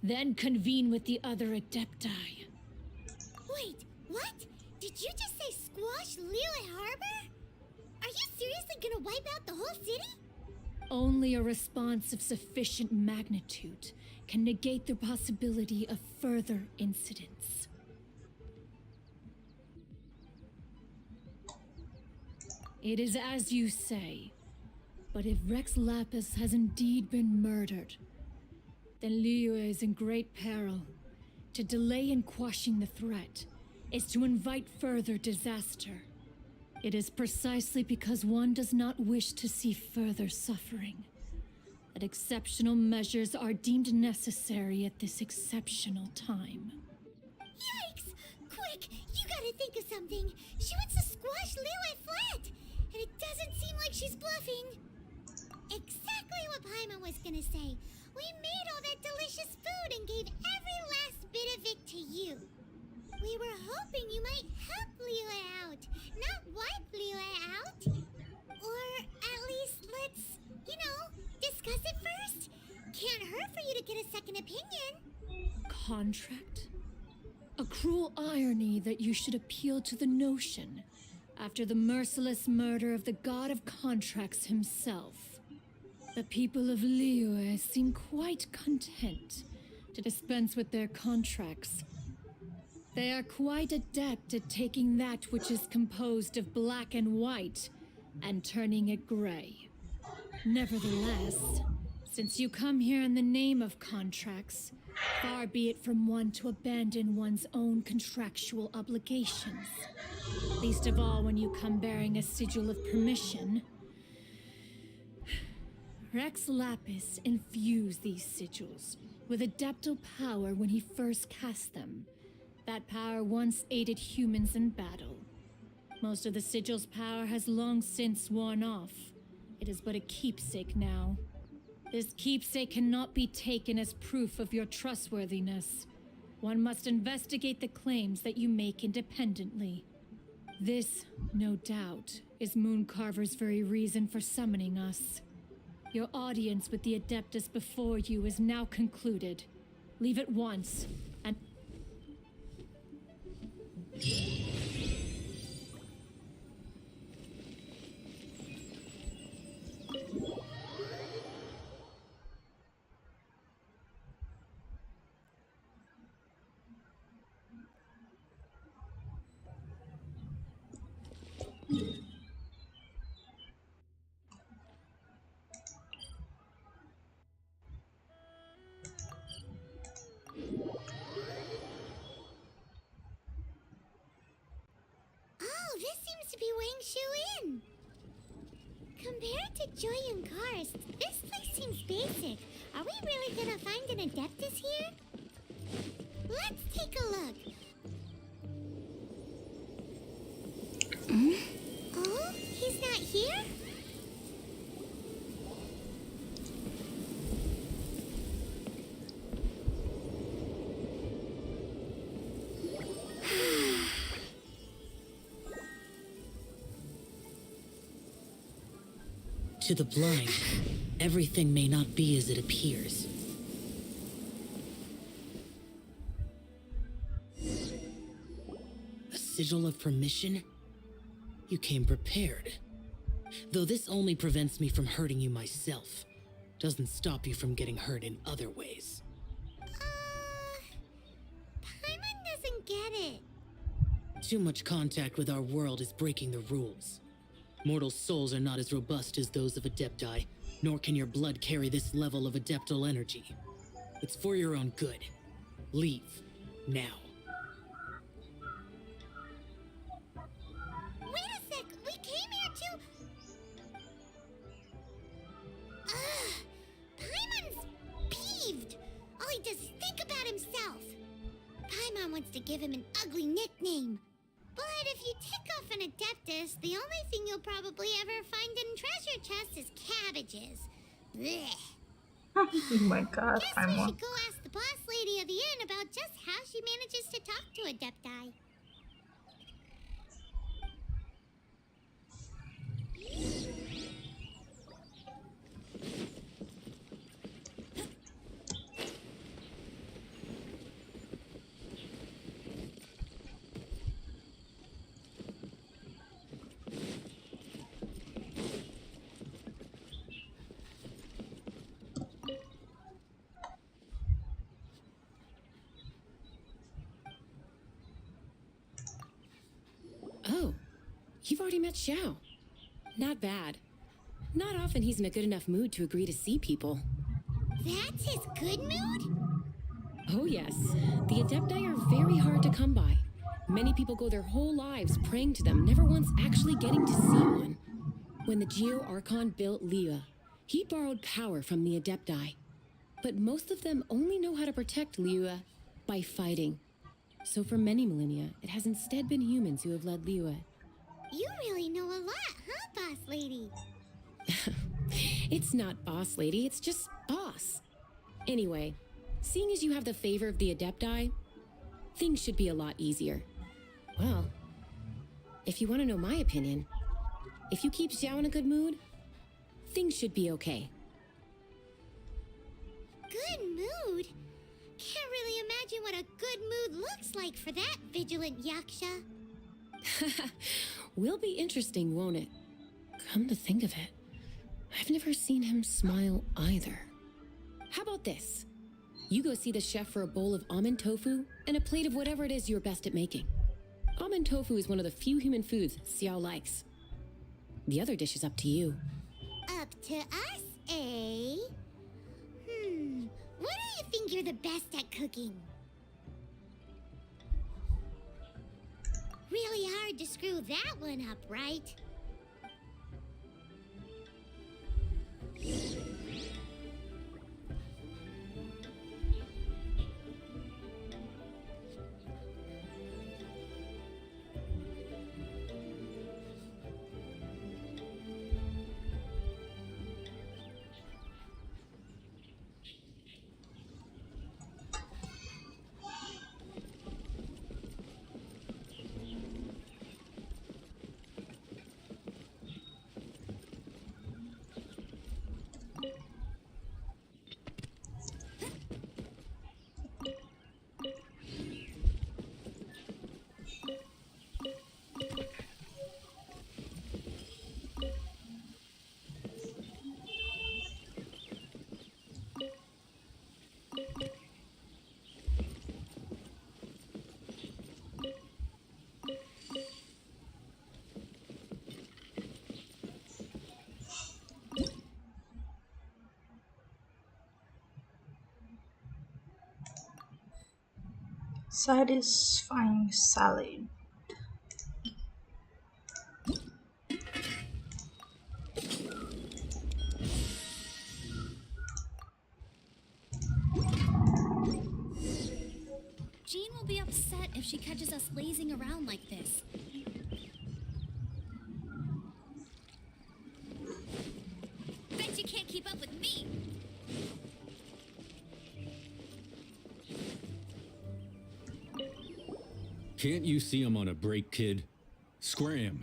then convene with the other Adepti. Wait, what? Did you just say squash Liyue Harbor? Are you seriously gonna wipe out the whole city? Only a response of sufficient magnitude can negate the possibility of further incidents. It is as you say, but if Rex Lapis has indeed been murdered, then Liyue is in great peril. To delay in quashing the threat is to invite further disaster. It is precisely because one does not wish to see further suffering that exceptional measures are deemed necessary at this exceptional time. Yikes! Quick, you gotta think of something. She wants to squash Liyue flat, and it doesn't seem like she's bluffing. Exactly what Paimon was gonna say. We made all that delicious food and gave every last bit of it to you. We were hoping you might help Liyue out, not wipe Liyue out. Or at least let's, discuss it first. Can't hurt for you to get a second opinion. Contract? A cruel irony that you should appeal to the notion after the merciless murder of the god of contracts himself. The people of Liyue seem quite content to dispense with their contracts. They are quite adept at taking that which is composed of black and white and turning it gray. Nevertheless, since you come here in the name of contracts, far be it from one to abandon one's own contractual obligations. Least of all when you come bearing a sigil of permission. Rex Lapis infused these sigils with adeptal power when he first cast them. That power once aided humans in battle. Most of the sigil's power has long since worn off. It is but a keepsake now. This keepsake cannot be taken as proof of your trustworthiness. One must investigate the claims that you make independently. This, no doubt, is Mooncarver's very reason for summoning us. Your audience with the Adeptus before you is now concluded. Leave at once, and... to Joy and Karst. This place seems basic. Are we really gonna find an Adeptus here? Let's take a look. Oh, he's not here? To the blind, everything may not be as it appears. A sigil of permission? You came prepared. Though this only prevents me from hurting you myself, doesn't stop you from getting hurt in other ways. Paimon doesn't get it. Too much contact with our world is breaking the rules. Mortal souls are not as robust as those of Adepti, nor can your blood carry this level of adeptal energy. It's for your own good. Leave. Now. Wait a sec, we came here to... Paimon's peeved. All he does is think about himself. Paimon wants to give him an ugly nickname. But if you tick off an Adeptus, the only thing you'll probably ever find in treasure chests is cabbages. Blech. Oh my god, Guess we should go ask the boss lady of the inn about just how she manages to talk to Adepti. Oh, you've already met Xiao. Not bad. Not often he's in a good enough mood to agree to see people. That's his good mood? Oh yes, the Adepti are very hard to come by. Many people go their whole lives praying to them, never once actually getting to see one. When the Geo Archon built Liyue, he borrowed power from the Adepti. But most of them only know how to protect Liyue by fighting. So for many millennia, it has instead been humans who have led Liyue. You really know a lot, huh, boss lady? It's not boss lady, it's just boss. Anyway, seeing as you have the favor of the Adepti, things should be a lot easier. Well, if you want to know my opinion, if you keep Xiao in a good mood, things should be okay. Good mood? Can't really imagine what a good mood looks like for that vigilant Yaksha. Will be interesting, won't it? Come to think of it, I've never seen him smile either. How about this? You go see the chef for a bowl of almond tofu and a plate of whatever it is you're best at making. Almond tofu is one of the few human foods Xiao likes. The other dish is up to you. Up to us, eh? What do you think you're the best at cooking? Really hard to screw that one up, right? Satisfying salad. Jean will be upset if she catches us lazing around like this. Bet you can't keep up with me. Can't you see I'm on a break, kid? Scram.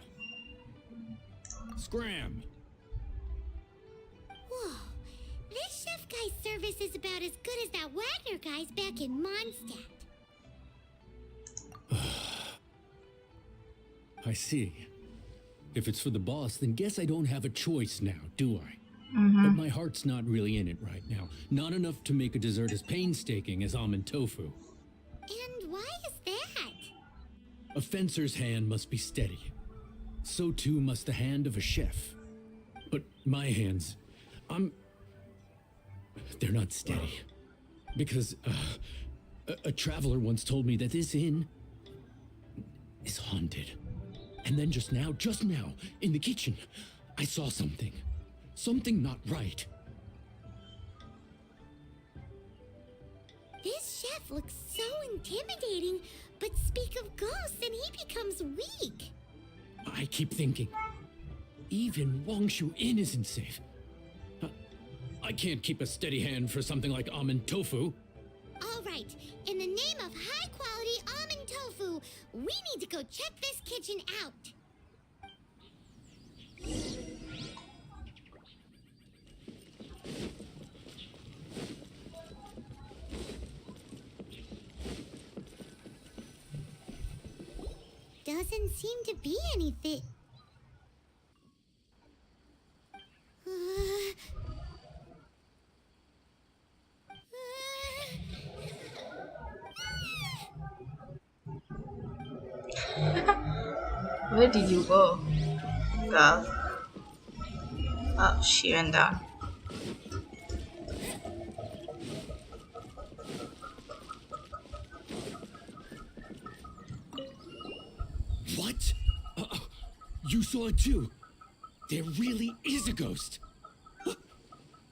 Scram. Whoa. This chef guy's service is about as good as that Wagner guy's back in Mondstadt. I see. If it's for the boss, then guess I don't have a choice now, do I? But my heart's not really in it right now. Not enough to make a dessert as painstaking as almond tofu. And why is that? A fencer's hand must be steady. So too must the hand of a chef. But my hands, they're not steady. Because a traveler once told me that this inn is haunted. And then just now, in the kitchen, I saw something. Something not right. This chef looks so intimidating, but speak of ghosts and he becomes weak. I keep thinking, even Wangshu Inn isn't safe. I can't keep a steady hand for something like almond tofu. All right, in the name of high-quality almond tofu, we need to go check this kitchen out. Doesn't seem to be anything. Where did you go, girl? Oh, she went down. What? You saw it too? There really is a ghost.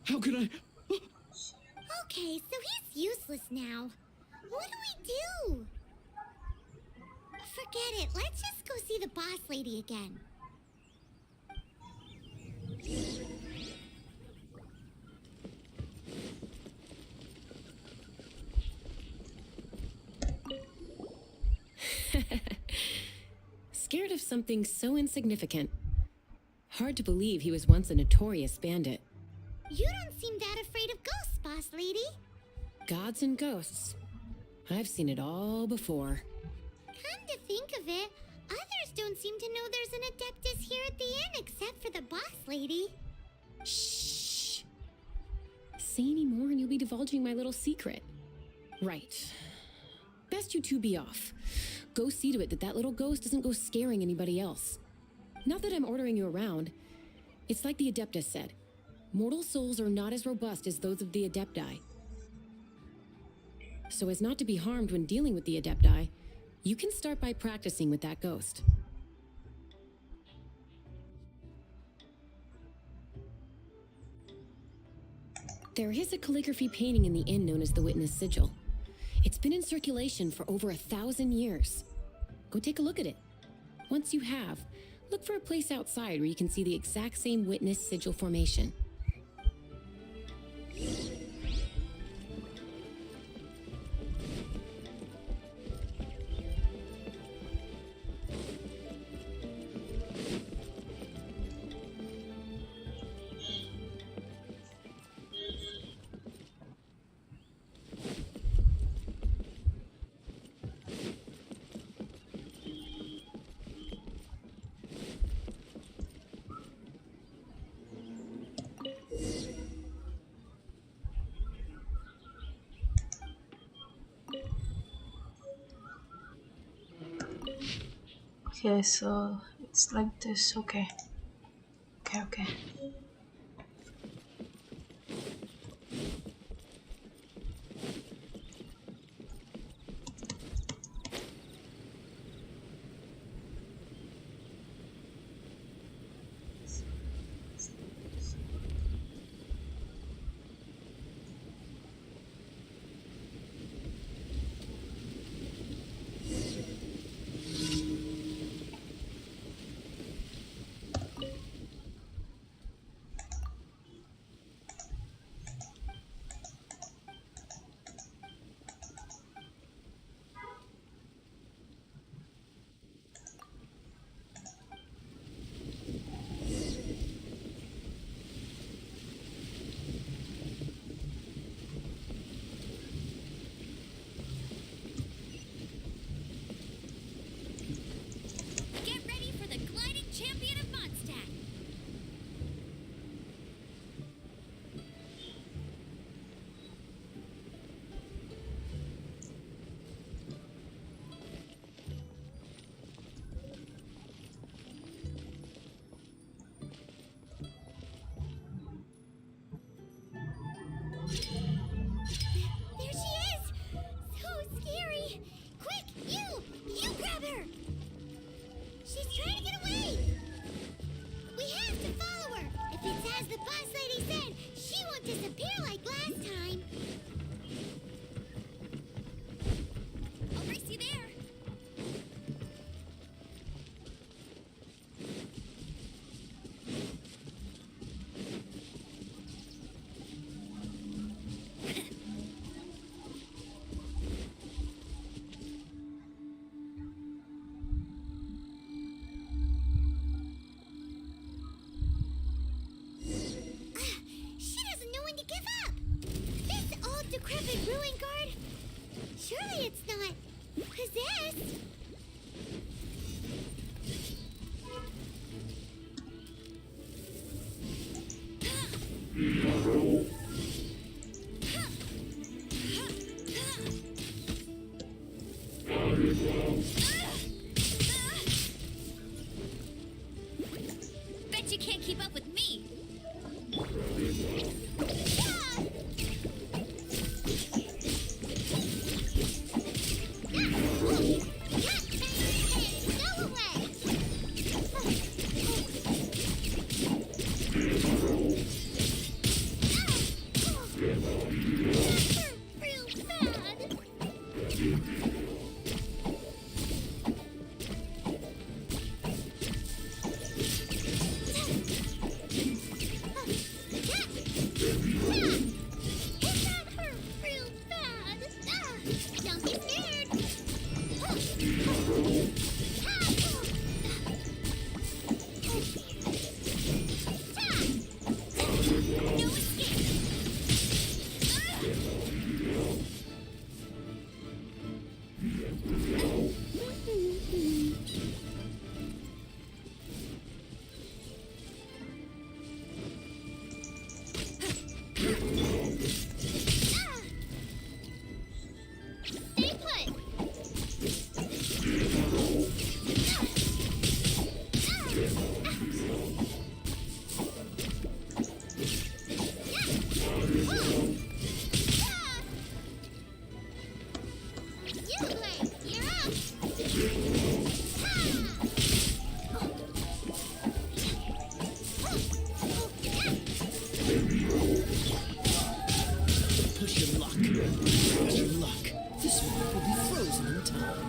How could I? Okay, so he's useless now. What do we do? Forget it. Let's just go see the boss lady again. Scared of something so insignificant. Hard to believe he was once a notorious bandit. You don't seem that afraid of ghosts, boss lady. Gods and ghosts. I've seen it all before. Come to think of it, others don't seem to know there's an Adeptus here at the inn except for the boss lady. Shh. Say any more and you'll be divulging my little secret. Right. Best you two be off. Go see to it that that little ghost doesn't go scaring anybody else. Not that I'm ordering you around. It's like the Adeptus said. Mortal souls are not as robust as those of the Adepti. So as not to be harmed when dealing with the Adepti, you can start by practicing with that ghost. There is a calligraphy painting in the inn known as the Witness Sigil. It's been in circulation for over 1,000 years. Go take a look at it. Once you have, look for a place outside where you can see the exact same Witness Sigil formation. Okay, so it's like this. Okay. Okay. Surely it's not possessed. Bet you can't keep up with me. Go away. Real bad. Real bad. Don't be scared. No escape. Stay put. You, Blake, you're up. Push your luck. Push your luck. This one will be frozen in time.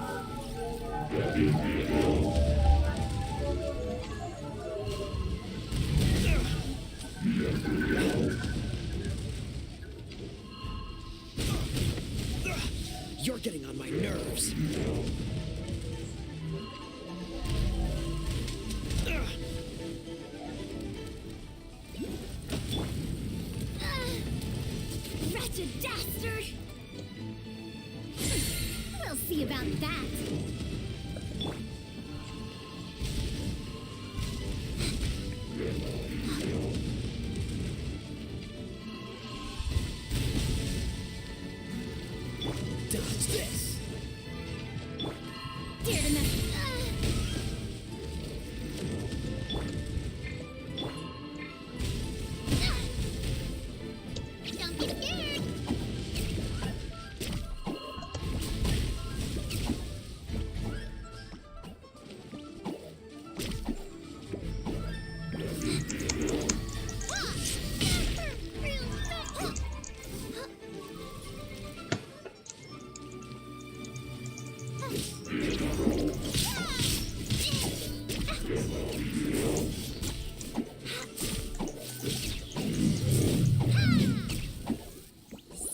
You're getting on my nerves. Wretched dastard! We'll see about that. Dodge this. Dare to mess. Don't be scared.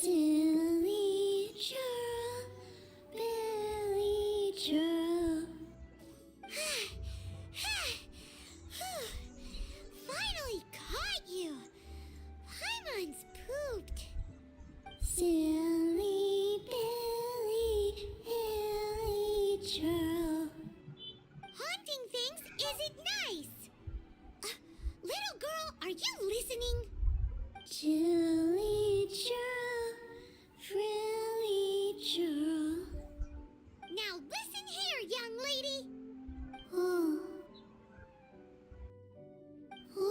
Silly churl, Billy churl. Finally caught you. Paimon's pooped. Silly Billy, Billy churl. Haunting things isn't nice. Little girl, are you listening? Chilly churl, frilly churl. Now listen here, young lady. Oh.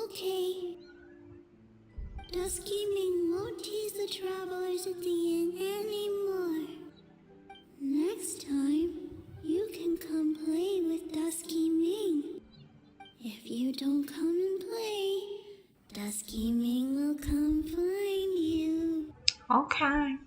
Okay. Dusky Ming won't tease the travelers at the inn anymore. Next time, you can come play with Dusky Ming. If you don't come and play, Dusky Ming will come find you. Okay.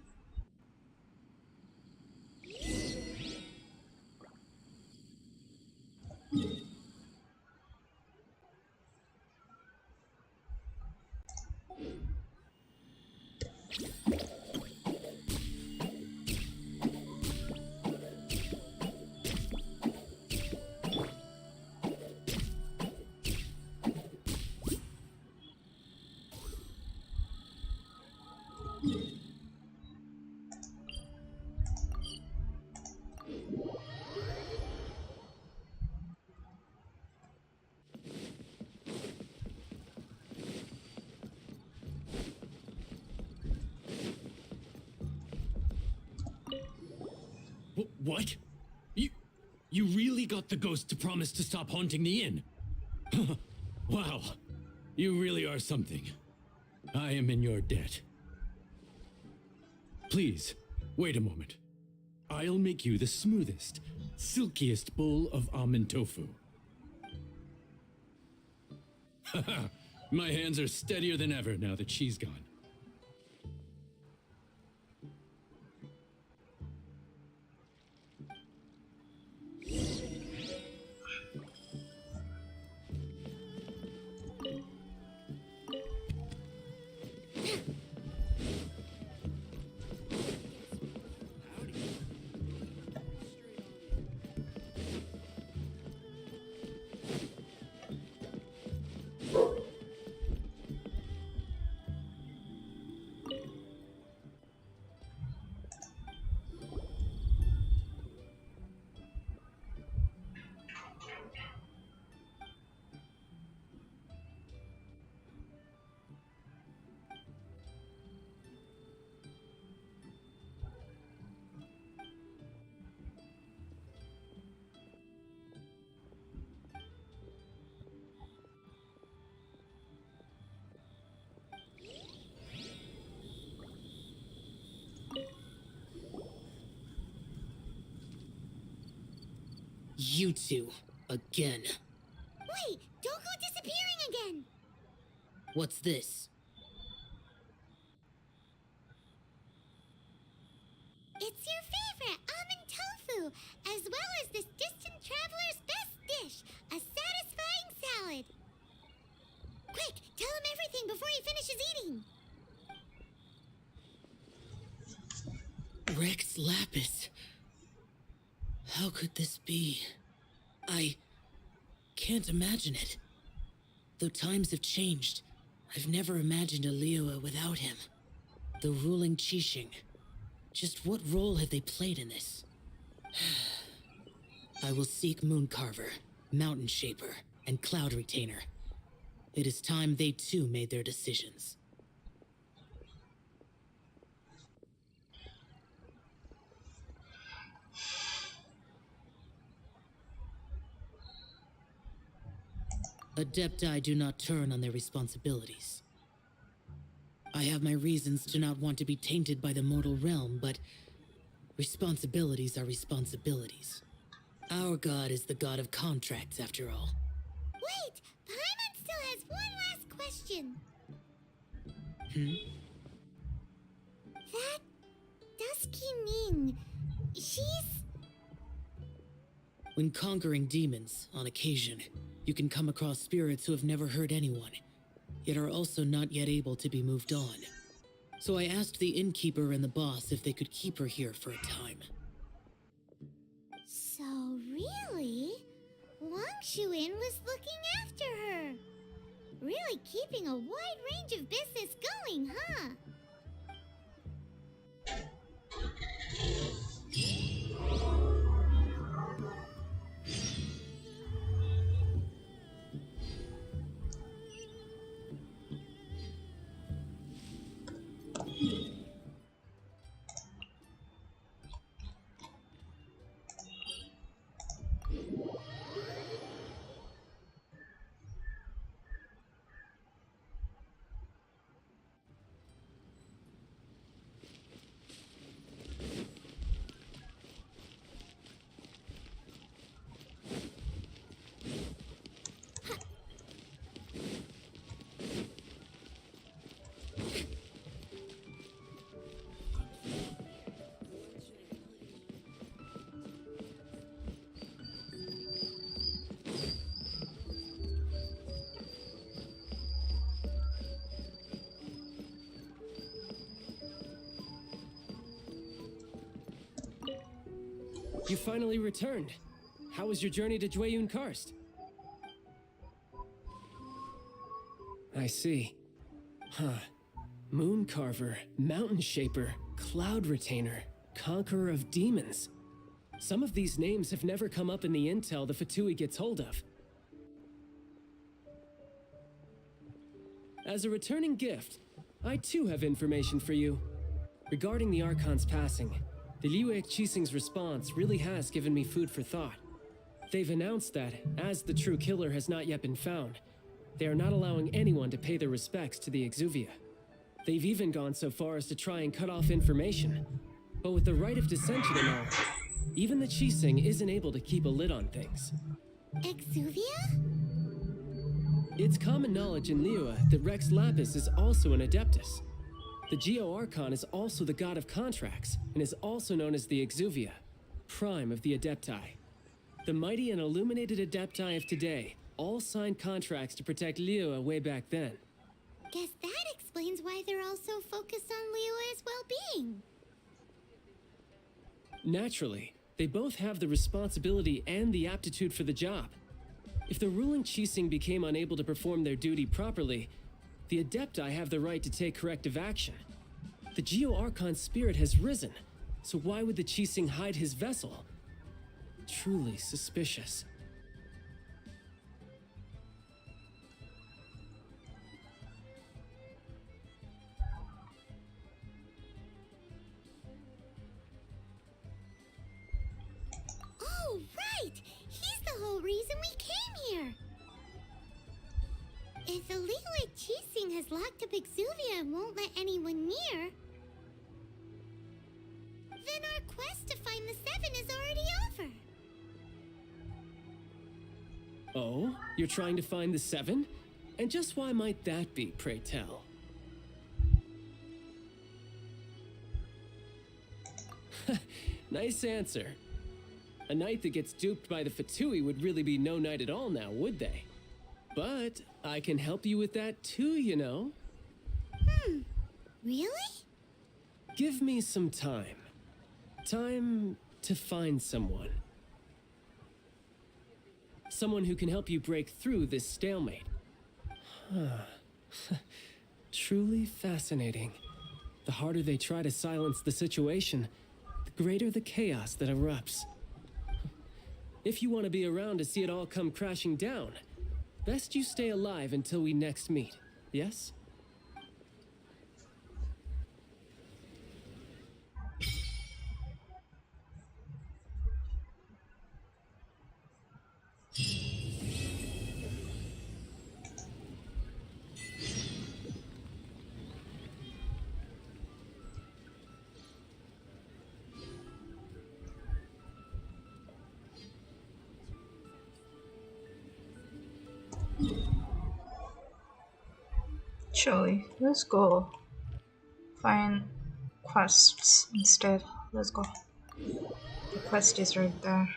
What? You really got the ghost to promise to stop haunting the inn? Wow. You really are something. I am in your debt. Please, wait a moment. I'll make you the smoothest, silkiest bowl of almond tofu. Haha, my hands are steadier than ever now that she's gone. You two, again. Wait, don't go disappearing again! What's this? It's your favorite, almond tofu, as well as this distant traveler's best dish, a satisfying salad. Quick, tell him everything before he finishes eating. Rex Lapis. How could this be? I can't imagine it. Though times have changed, I've never imagined a Liyue without him. The ruling Qixing. Just what role have they played in this? I will seek Mooncarver, Mountain Shaper, and Cloud Retainer. It is time they too made their decisions. Adepti do not turn on their responsibilities. I have my reasons to not want to be tainted by the mortal realm, but responsibilities are responsibilities. Our god is the god of contracts, after all. Wait, Paimon still has one last question. That Dusky Ming, she's... When conquering demons, on occasion, you can come across spirits who have never hurt anyone, yet are also not yet able to be moved on. So I asked the innkeeper and the boss if they could keep her here for a time. So really, Wangshuin was looking after her. Really keeping a wide range of business going, huh? You finally returned. How was your journey to Jueyun Karst? I see. Huh. Mooncarver, Mountain Shaper, Cloud Retainer, Conqueror of Demons. Some of these names have never come up in the intel the Fatui gets hold of. As a returning gift, I too have information for you. Regarding the Archon's passing, The Liu Qixing's response really has given me food for thought. They've announced that, as the true killer has not yet been found, they are not allowing anyone to pay their respects to the Exuvia. They've even gone so far as to try and cut off information. But with the right of dissension and all, even the Qixing isn't able to keep a lid on things. Exuvia? It's common knowledge in Liyue that Rex Lapis is also an Adeptus. The Geo-Archon is also the god of contracts, and is also known as the Exuvia, prime of the Adepti. The mighty and illuminated Adepti of today all signed contracts to protect Liyue way back then. Guess that explains why they're all so focused on Liyue's well-being. Naturally, they both have the responsibility and the aptitude for the job. If the ruling Qixing became unable to perform their duty properly, the Adepti have the right to take corrective action. The Geo-Archon's spirit has risen, so why would the Qixing hide his vessel? Truly suspicious. Oh, right! He's the whole reason we came here! If the Liyue Qixing has locked up Exuvia and won't let anyone near, then our quest to find the Seven is already over. Oh, you're trying to find the Seven? And just why might that be, pray tell? Nice answer. A knight that gets duped by the Fatui would really be no knight at all now, would they? But I can help you with that too, you know. Really? Give me some time. Time to find someone. Someone who can help you break through this stalemate. Truly fascinating. The harder they try to silence the situation, the greater the chaos that erupts. If you want to be around to see it all come crashing down, best you stay alive until we next meet, yes? Surely, let's go find quests instead. Let's go. The quest is right there.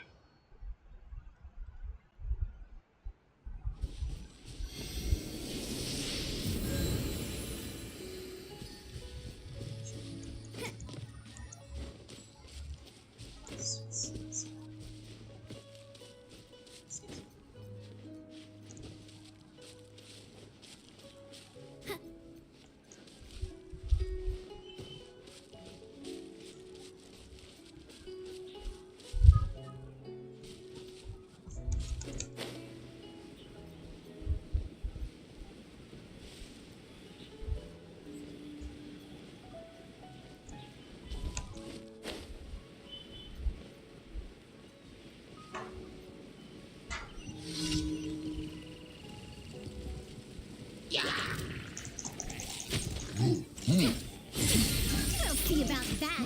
We'll see about that.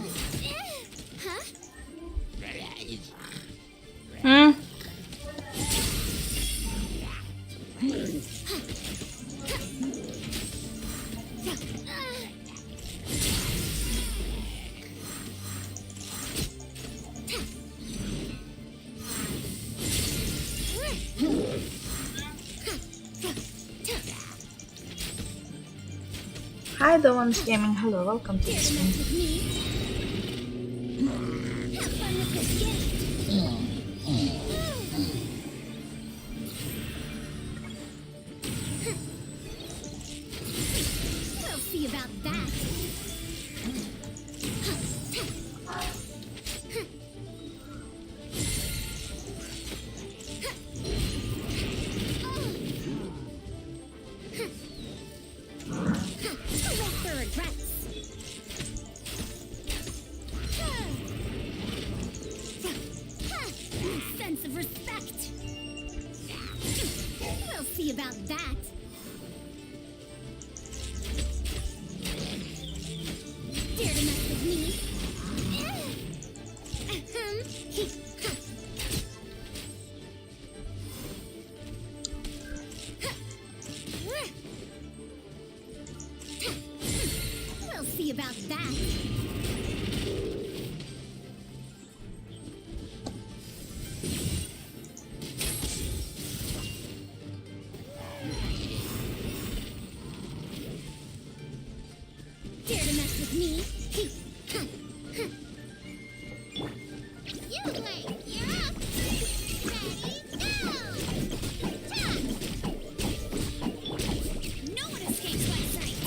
Huh? Hi, the ones gaming. Hello, welcome to the stream. Have fun with this gift. We'll see about that. Wait for regrets. of respect. We'll see about that. Dare to mess with me? We'll see about that. Dare to mess with me? You wait, you're up. Ready, go! Attack! No one escapes my sight.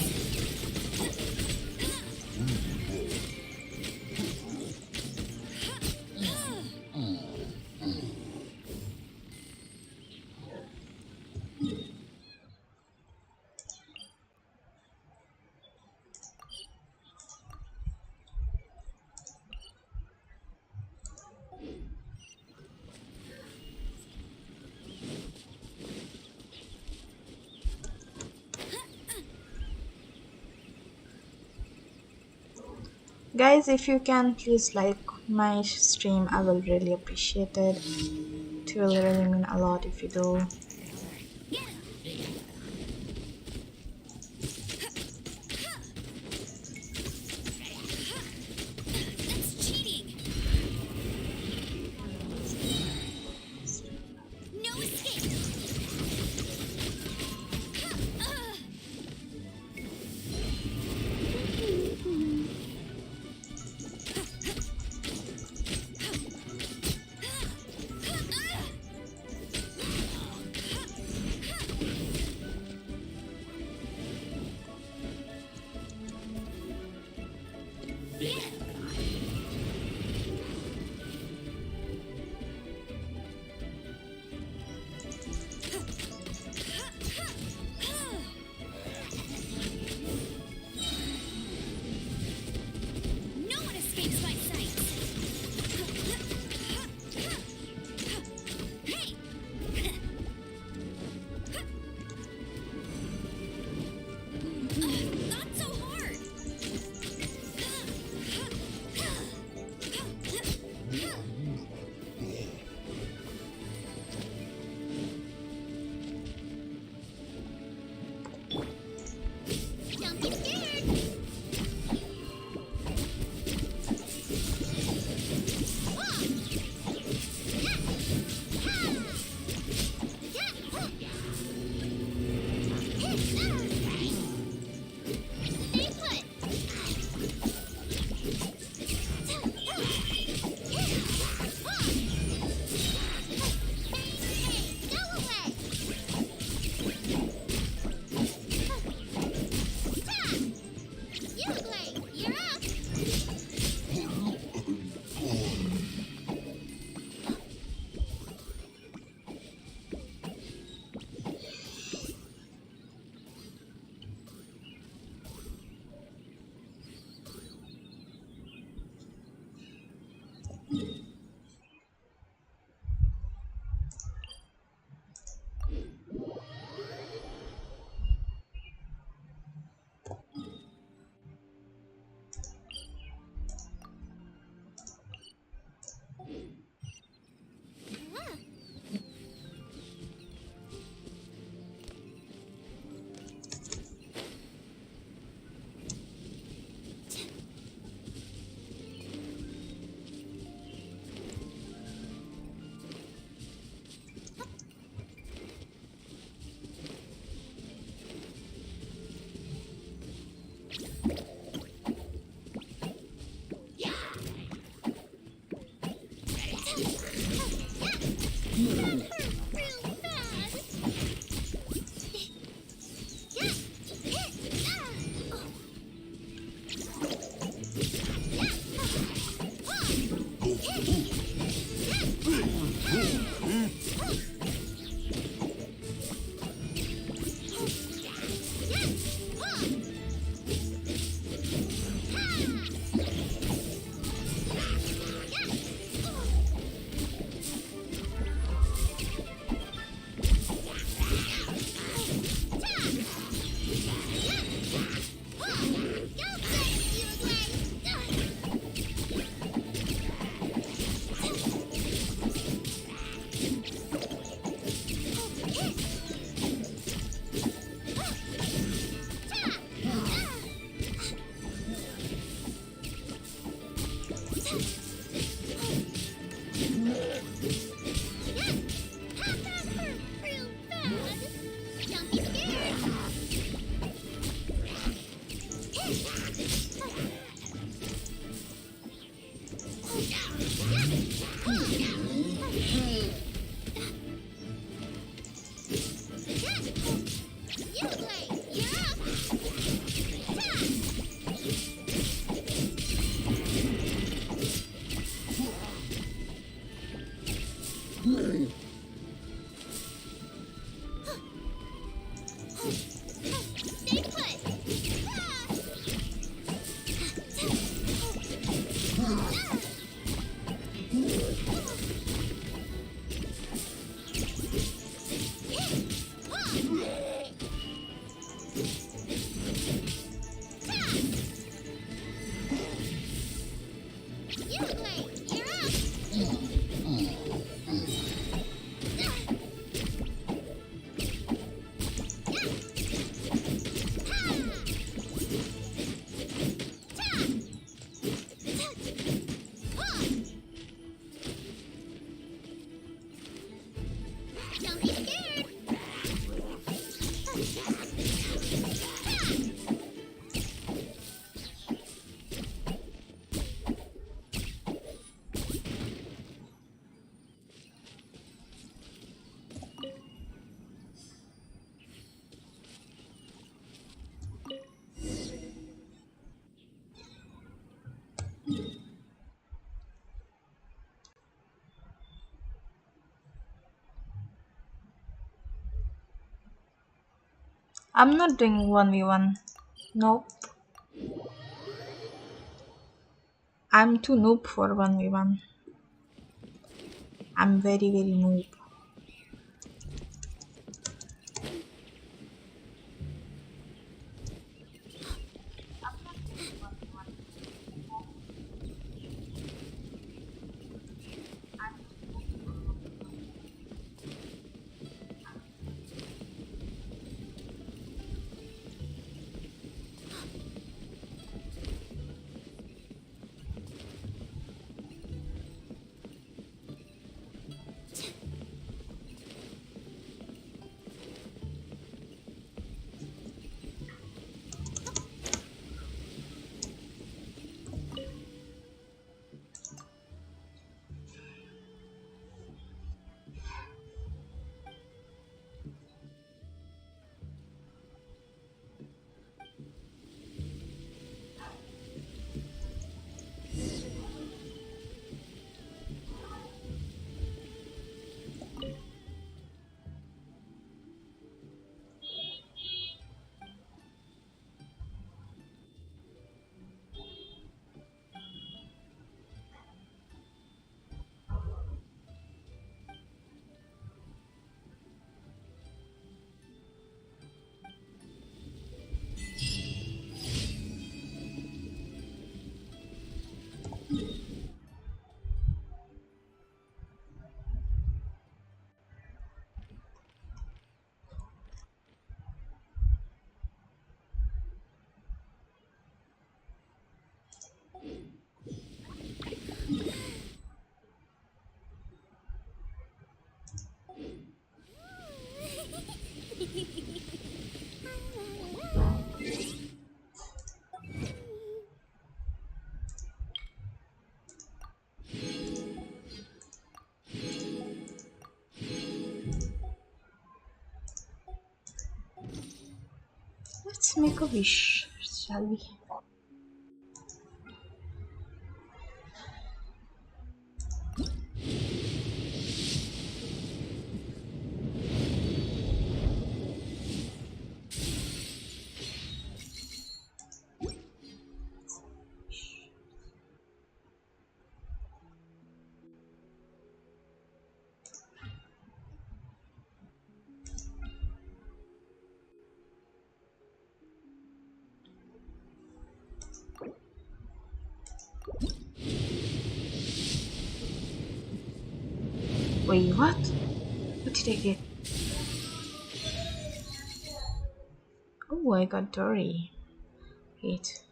Guys, if you can please like my stream, I will really appreciate it. It will really mean a lot if you do. That's cheating. No escape. Real bad. Don't be scared. You play. You're up. Stay put. You play. You're up. Don't be scared. I'm not doing 1v1. Nope. I'm too noob for 1v1. I'm very noob. Let's make a wish, shall we? Wait, what? What did I get? Oh, I got Dory. Wait.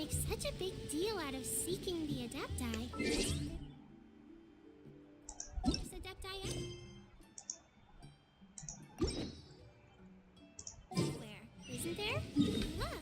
make such a big deal out of seeking the Adepti. There's Adepti everywhere, isn't there? Look!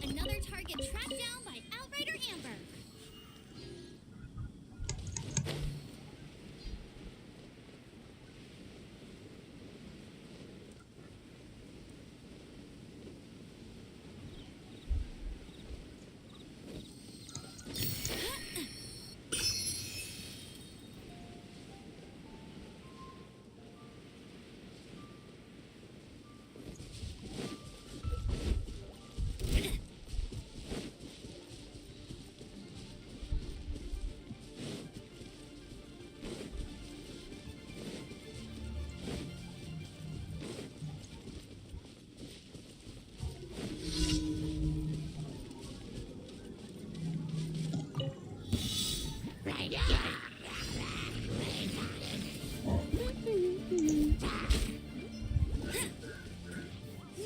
Another target tracked down by Outrider Amber.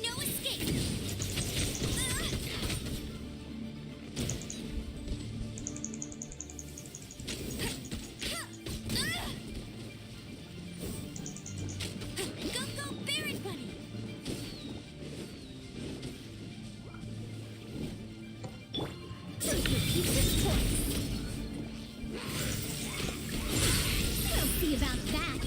No escape! Go, go, Baron Bunny! Choose your future choice. We'll see about that.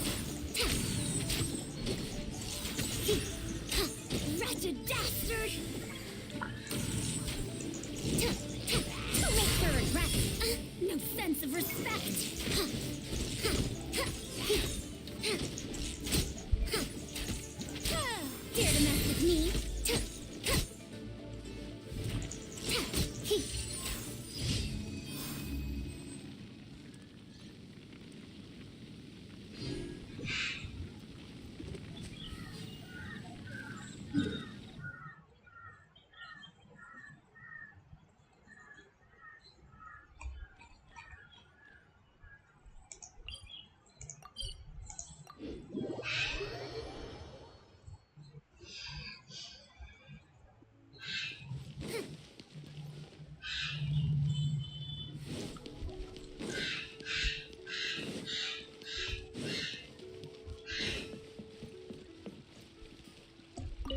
Wretched dastard! Who makes her regret? No sense of respect! Dare to mess with me?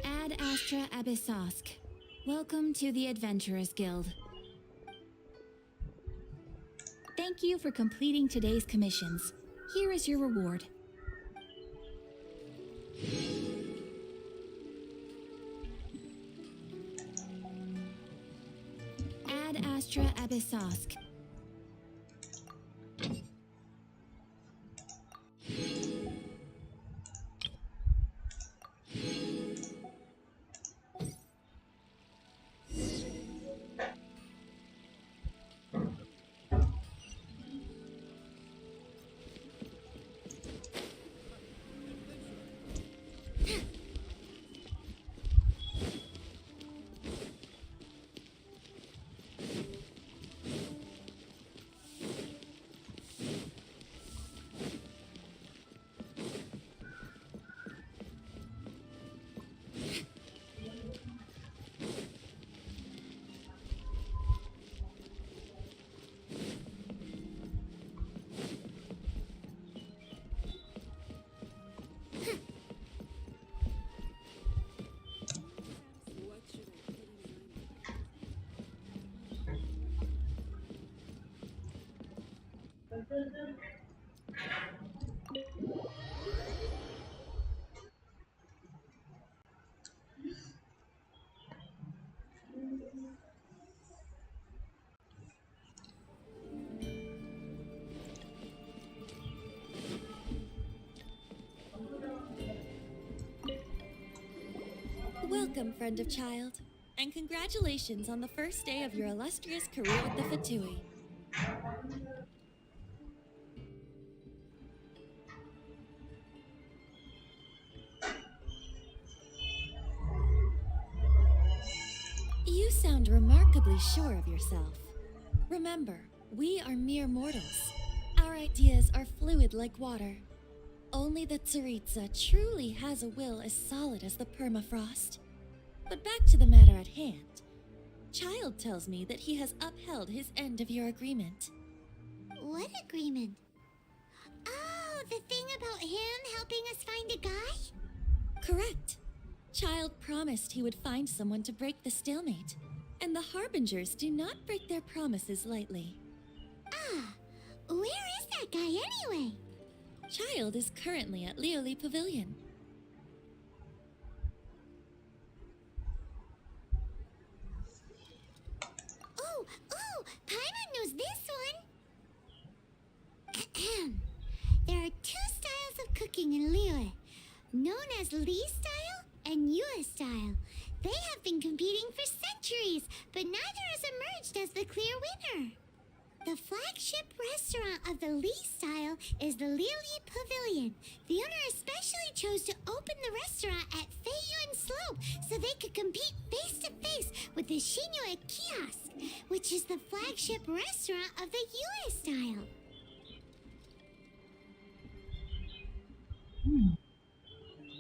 Ad Astra Abyssosk. Welcome to the Adventurers Guild. Thank you for completing today's commissions. Here is your reward. Abyssosque. Welcome, friend of child, and congratulations on the first day of your illustrious career with the Fatui. You sound remarkably sure of yourself. Remember, we are mere mortals. Our ideas are fluid like water. Only the Tsaritsa truly has a will as solid as the permafrost. But back to the matter at hand. Child tells me that he has upheld his end of your agreement. What agreement? Oh, the thing about him helping us find a guy? Correct. Child promised he would find someone to break the stalemate. And the Harbingers do not break their promises lightly. Ah, where is that guy anyway? Child is currently at Lioli Pavilion. Oh, Paimon knows this one. There are two styles of cooking in Liyue, known as Li style and Yue style. They have been competing for centuries, but neither has emerged as the clear winner. The flagship restaurant of the Li style is the Lioli Pavilion. The owner especially chose to open the restaurant at Feiyuan Slope so they could compete face to face with the Shinue Kiosk, which is the flagship restaurant of the Yue style.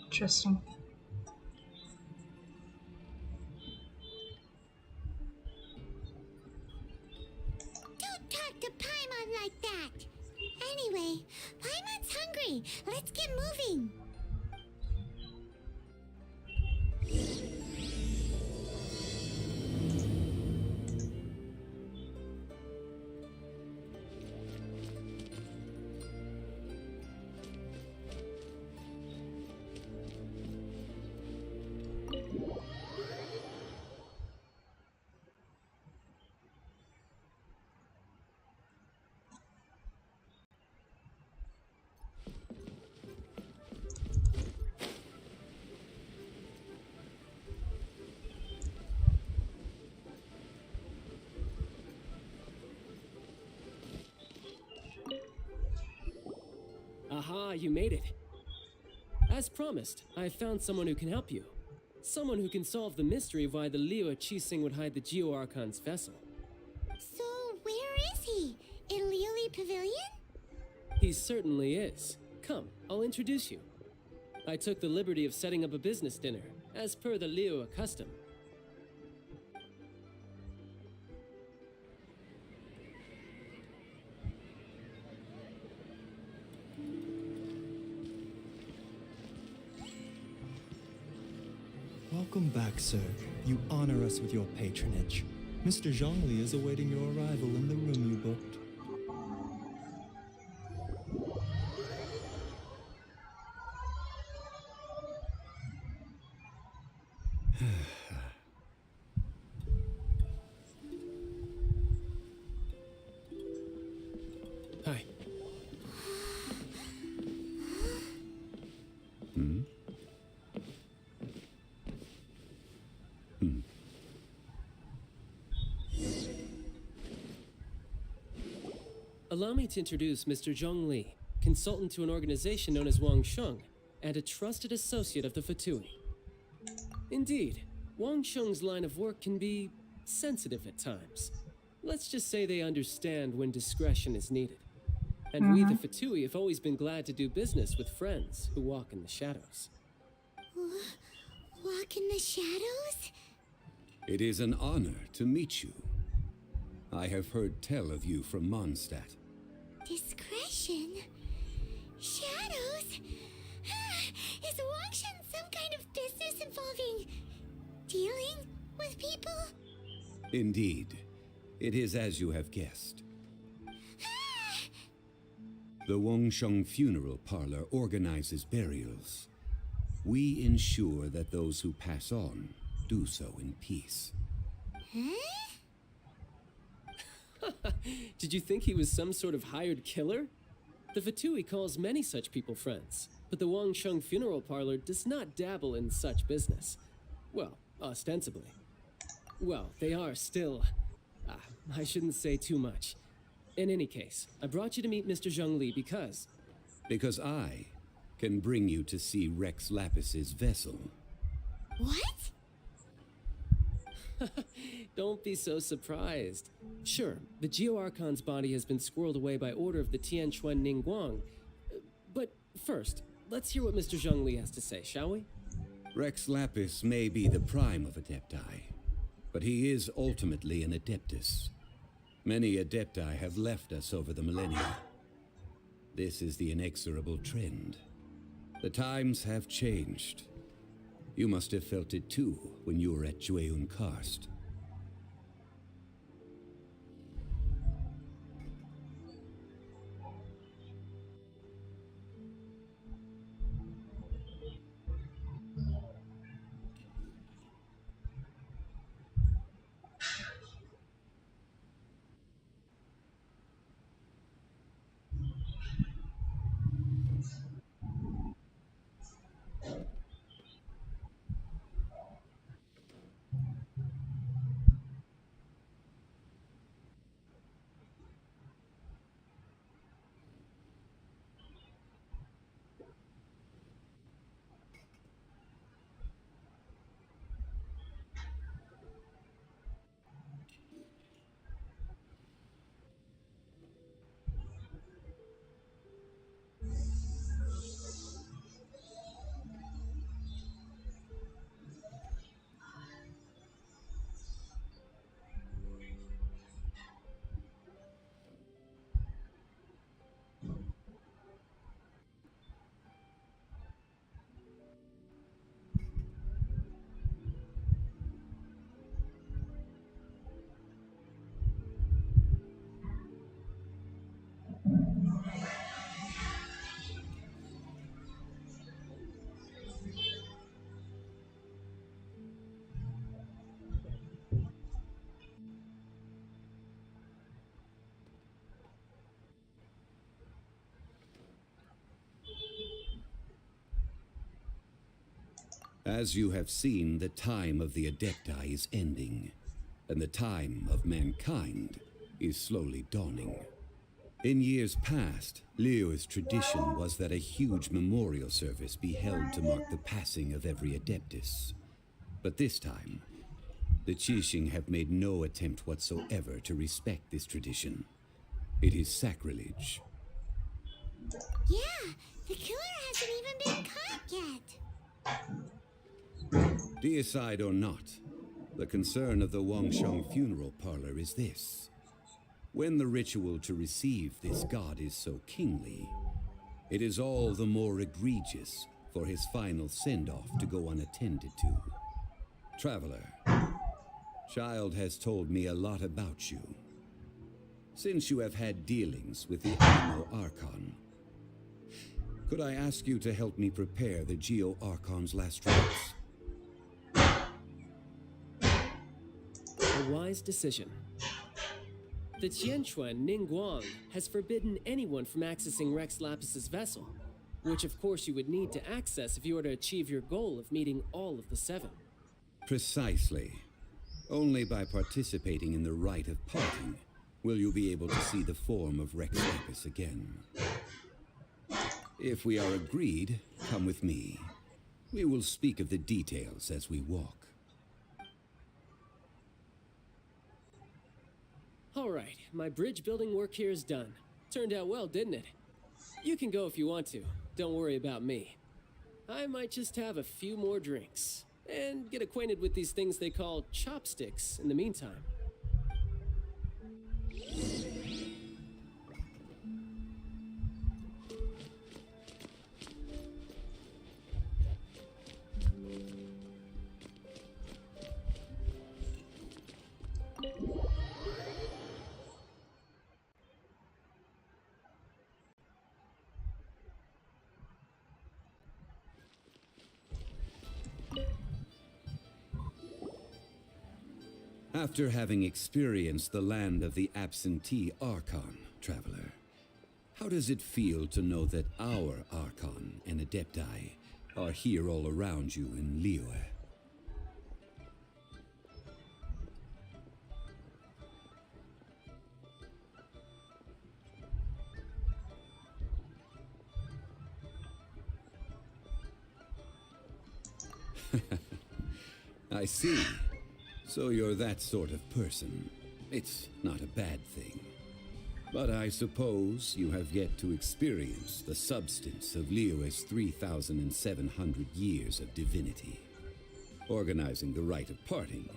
Interesting. Don't talk to Paimon like that. Anyway, Paimon's hungry. Let's get moving. Aha, you made it. As promised, I found someone who can help you. Someone who can solve the mystery of why the Liyue Qixing would hide the Geo Archon's vessel. So, where is he? In Lioli Pavilion? He certainly is. Come, I'll introduce you. I took the liberty of setting up a business dinner, as per the Liyue custom. Welcome back, sir. You honor us with your patronage. Mr. Zhongli is awaiting your arrival in the room you booked. Hi. Hmm? Hmm. Allow me to introduce Mr. Zhongli, consultant to an organization known as Wang Sheng, and a trusted associate of the Fatui. Indeed, Wang Sheng's line of work can be sensitive at times. Let's just say they understand when discretion is needed. And we, the Fatui, have always been glad to do business with friends who walk in the shadows. Walk in the shadows? It is an honor to meet you. I have heard tell of you from Mondstadt. Discretion? Shadows? Is Wangshan some kind of business involving dealing with people? Indeed, it is as you have guessed. The Wangsheng Funeral Parlor organizes burials. We ensure that those who pass on do so in peace. Did you think he was some sort of hired killer? The Fatui calls many such people friends, but the Wang Sheng Funeral Parlor does not dabble in such business. Well, ostensibly. Well, they are still... I shouldn't say too much. In any case, I brought you to meet Mr. Zhongli because... Because I can bring you to see Rex Lapis's vessel. What? Don't be so surprised. Sure, the Geo-Archon's body has been squirreled away by order of the Tianquan Ningguang. But first, let's hear what Mr. Zhongli has to say, shall we? Rex Lapis may be the prime of Adepti, but he is ultimately an Adeptus. Many Adepti have left us over the millennia. This is the inexorable trend. The times have changed. You must have felt it too when you were at Jueyun Karst. As you have seen, the time of the Adepti is ending, and the time of mankind is slowly dawning. In years past, Liyue's tradition was that a huge memorial service be held to mark the passing of every Adeptus. But this time, the Qixing have made no attempt whatsoever to respect this tradition. It is sacrilege. Yeah, the killer hasn't even been caught yet. Deicide or not, the concern of the Wangsheng Funeral Parlor is this. When the ritual to receive this god is so kingly, it is all the more egregious for his final send-off to go unattended to. Traveler, Child has told me a lot about you. Since you have had dealings with the Animo Archon, could I ask you to help me prepare the Geo Archon's last rites? A wise decision. The Tianquan Ningguang has forbidden anyone from accessing Rex Lapis's vessel, which of course you would need to access if you were to achieve your goal of meeting all of the 7. Precisely. Only by participating in the rite of parting will you be able to see the form of Rex Lapis again. If we are agreed, come with me. We will speak of the details as we walk. All right, my bridge building work here is done. Turned out well, didn't it? You can go if you want to. Don't worry about me. I might just have a few more drinks and get acquainted with these things they call chopsticks in the meantime. After having experienced the land of the absentee Archon, traveler, how does it feel to know that our Archon and Adepti are here all around you in Liyue? I see. So you're that sort of person. It's not a bad thing. But I suppose you have yet to experience the substance of Liyue's 3,700 years of divinity. Organizing the rite of parting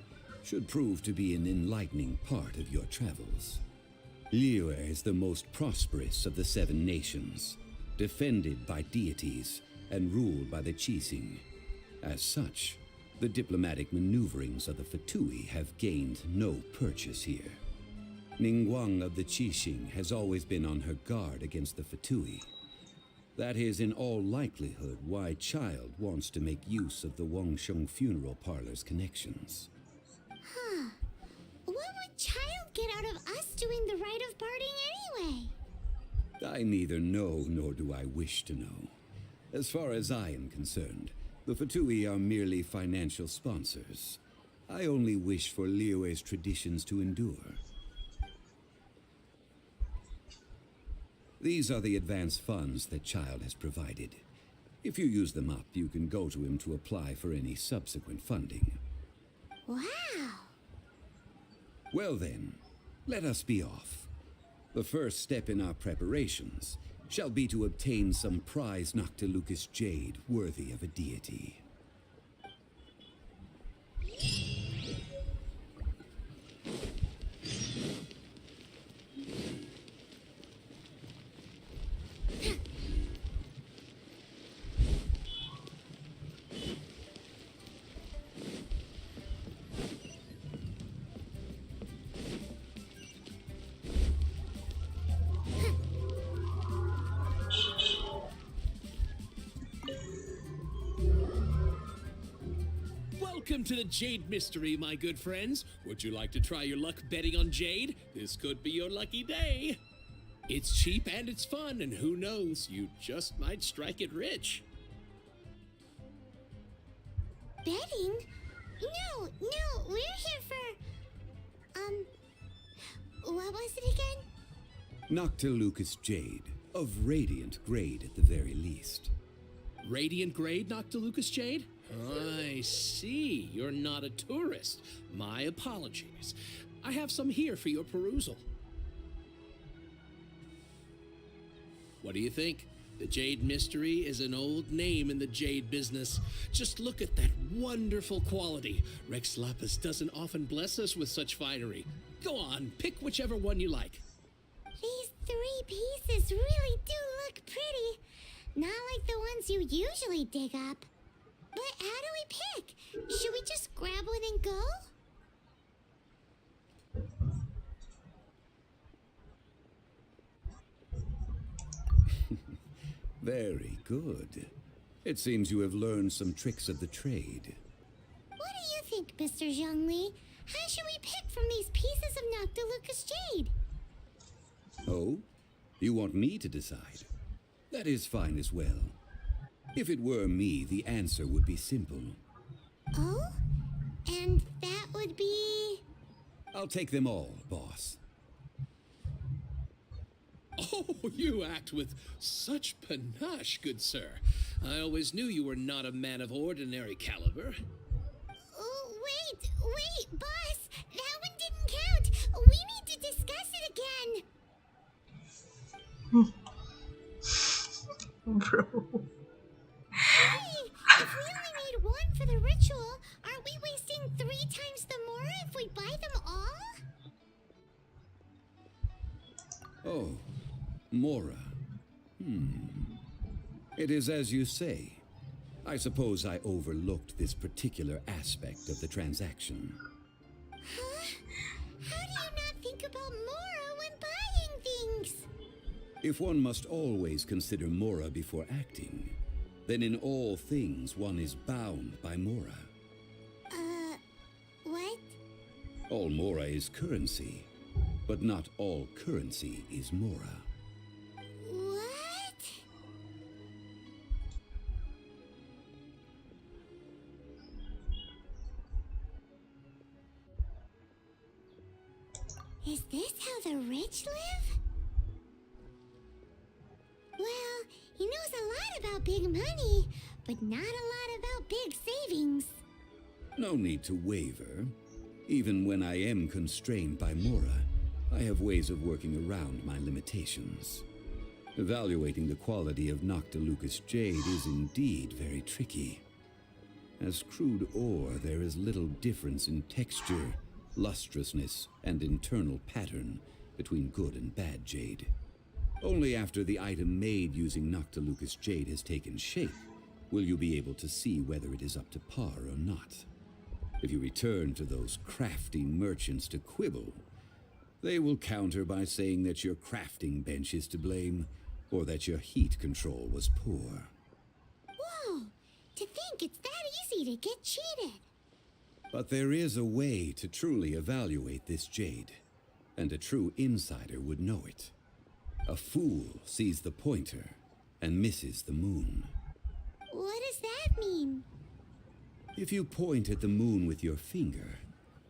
should prove to be an enlightening part of your travels. Liyue is the most prosperous of the 7 nations, defended by deities and ruled by the Qixing. As such, the diplomatic maneuverings of the Fatui have gained no purchase here. Ningguang of the Qixing has always been on her guard against the Fatui. That is in all likelihood why Child wants to make use of the Wangsheng funeral parlor's connections. Huh. What would Child get out of us doing the rite of parting anyway? I neither know nor do I wish to know. As far as I am concerned, the Fatui are merely financial sponsors. I only wish for Liyue's traditions to endure. These are the advance funds that Child has provided. If you use them up, you can go to him to apply for any subsequent funding. Wow! Well then, let us be off. The first step in our preparations shall be to obtain some prized Noctilucous jade worthy of a deity. Welcome to the Jade Mystery, my good friends. Would you like to try your luck betting on Jade? This could be your lucky day. It's cheap and it's fun, and who knows, you just might strike it rich. Betting? No, we're here for... what was it again? Noctilucous jade, of radiant grade at the very least. Radiant grade Noctilucous jade? I see. You're not a tourist. My apologies. I have some here for your perusal. What do you think? The Jade Mystery is an old name in the jade business. Just look at that wonderful quality. Rex Lapis doesn't often bless us with such finery. Go on, pick whichever one you like. These 3 pieces really do look pretty. Not like the ones you usually dig up. But how do we pick? Should we just grab one and go? Very good. It seems you have learned some tricks of the trade. What do you think, Mr. Zhongli? How should we pick from these pieces of Noctilucous jade? Oh? You want me to decide? That is fine as well. If it were me, the answer would be simple. Oh? And that would be... I'll take them all, boss. Oh, you act with such panache, good sir. I always knew you were not a man of ordinary caliber. Oh, wait, boss! That one didn't count! We need to discuss it again! Bro. Hey, if we only need one for the ritual, aren't we wasting 3 times the more if we buy them all? Oh, Mora. It is as you say. I suppose I overlooked this particular aspect of the transaction. Huh? How do you not think about Mora when buying things? If one must always consider Mora before acting, then in all things one is bound by Mora. What? All Mora is currency, but not all currency is Mora. What? Is this how the rich live? Well, he knows a lot about big money, but not a lot about big savings. No need to waver. Even when I am constrained by Mora, I have ways of working around my limitations. Evaluating the quality of Noctilucous jade is indeed very tricky. As crude ore, there is little difference in texture, lustrousness, and internal pattern between good and bad jade. Only after the item made using Noctilucous jade has taken shape will you be able to see whether it is up to par or not. If you return to those crafty merchants to quibble, they will counter by saying that your crafting bench is to blame, or that your heat control was poor. Whoa! To think it's that easy to get cheated! But there is a way to truly evaluate this jade, and a true insider would know it. A fool sees the pointer and misses the moon. What does that mean? If you point at the moon with your finger,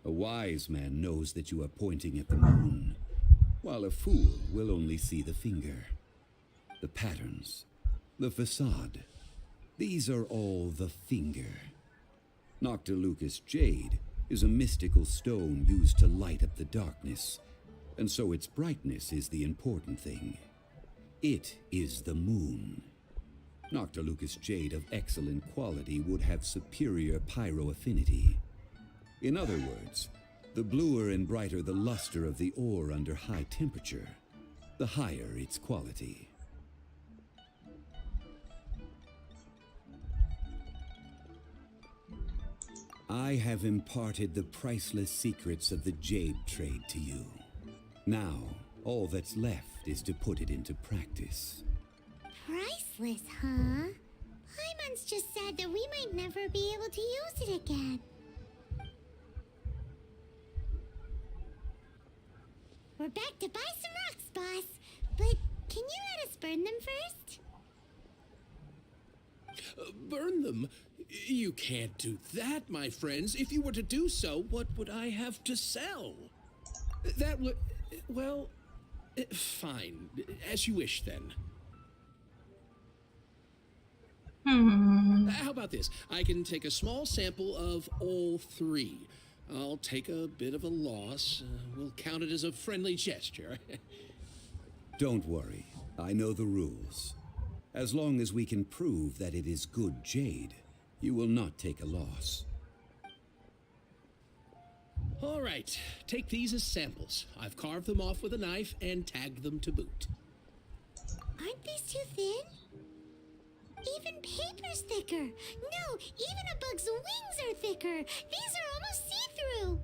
a wise man knows that you are pointing at the moon, while a fool will only see the finger. The patterns, the facade, these are all the finger. Noctilucous jade is a mystical stone used to light up the darkness, and so its brightness is the important thing. It is the moon. Noctilucous jade of excellent quality would have superior pyroaffinity. In other words, the bluer and brighter the luster of the ore under high temperature, the higher its quality. I have imparted the priceless secrets of the jade trade to you. Now, all that's left is to put it into practice. Priceless, huh? Hyman's just said that we might never be able to use it again. We're back to buy some rocks, boss. But can you let us burn them first? Burn them? You can't do that, my friends. If you were to do so, what would I have to sell? That would... well... fine. As you wish, then. How about this? I can take a small sample of all 3. I'll take a bit of a loss. We'll count it as a friendly gesture. Don't worry. I know the rules. As long as we can prove that it is good jade, you will not take a loss. All right. Take these as samples. I've carved them off with a knife and tagged them to boot. Aren't these too thin? Even paper's thicker. No, even a bug's wings are thicker. These are almost see-through.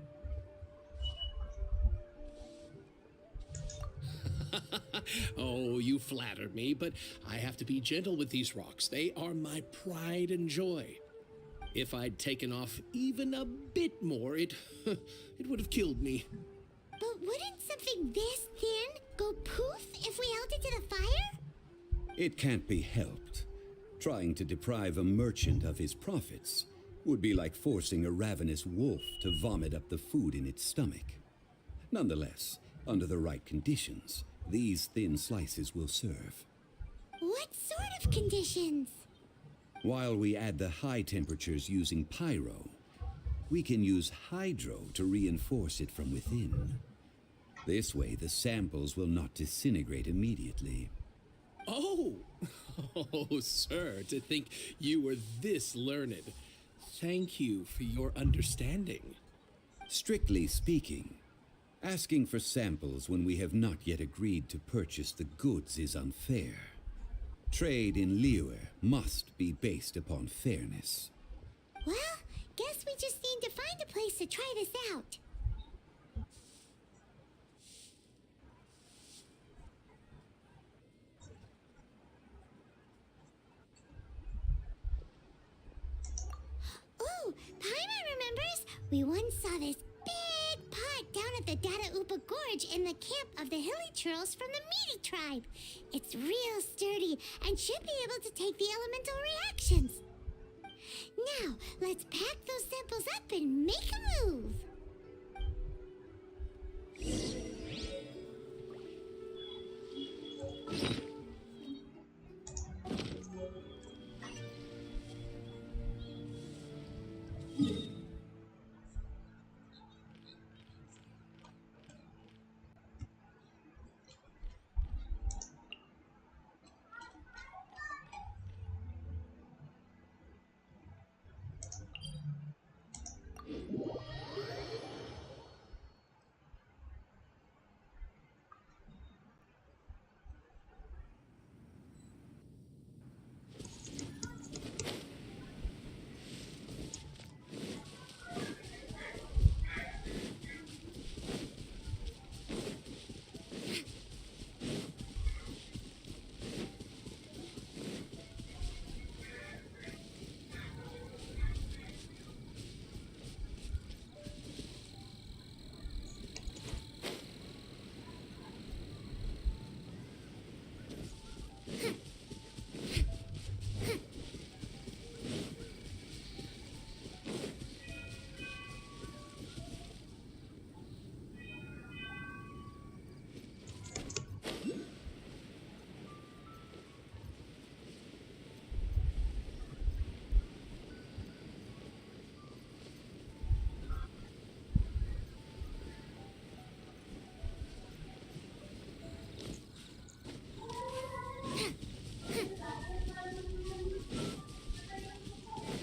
Oh, you flatter me, but I have to be gentle with these rocks. They are my pride and joy. If I'd taken off even a bit more, it would have killed me. But wouldn't something this thin go poof It can't be helped. Trying to deprive a merchant of his profits would be like forcing a ravenous wolf to vomit up the food in its stomach. Nonetheless, under the right conditions, these thin slices will serve. What sort of conditions? While we add the high temperatures using pyro, we can use hydro to reinforce it from within. This way, the samples will not disintegrate immediately. Oh! Oh, sir, to think you were this learned. Thank you for your understanding. Strictly speaking, asking for samples when we have not yet agreed to purchase the goods is unfair. Trade in Liyue must be based upon fairness. Well, guess we just need to find a place to try this out. Ooh, Paimon remembers! We once saw this big pot down at the Data Upa Gorge in the camp of the hilly churls from the Meaty tribe. It's real sturdy and should be able to take the elemental reactions. Now, let's pack those samples up and make a move.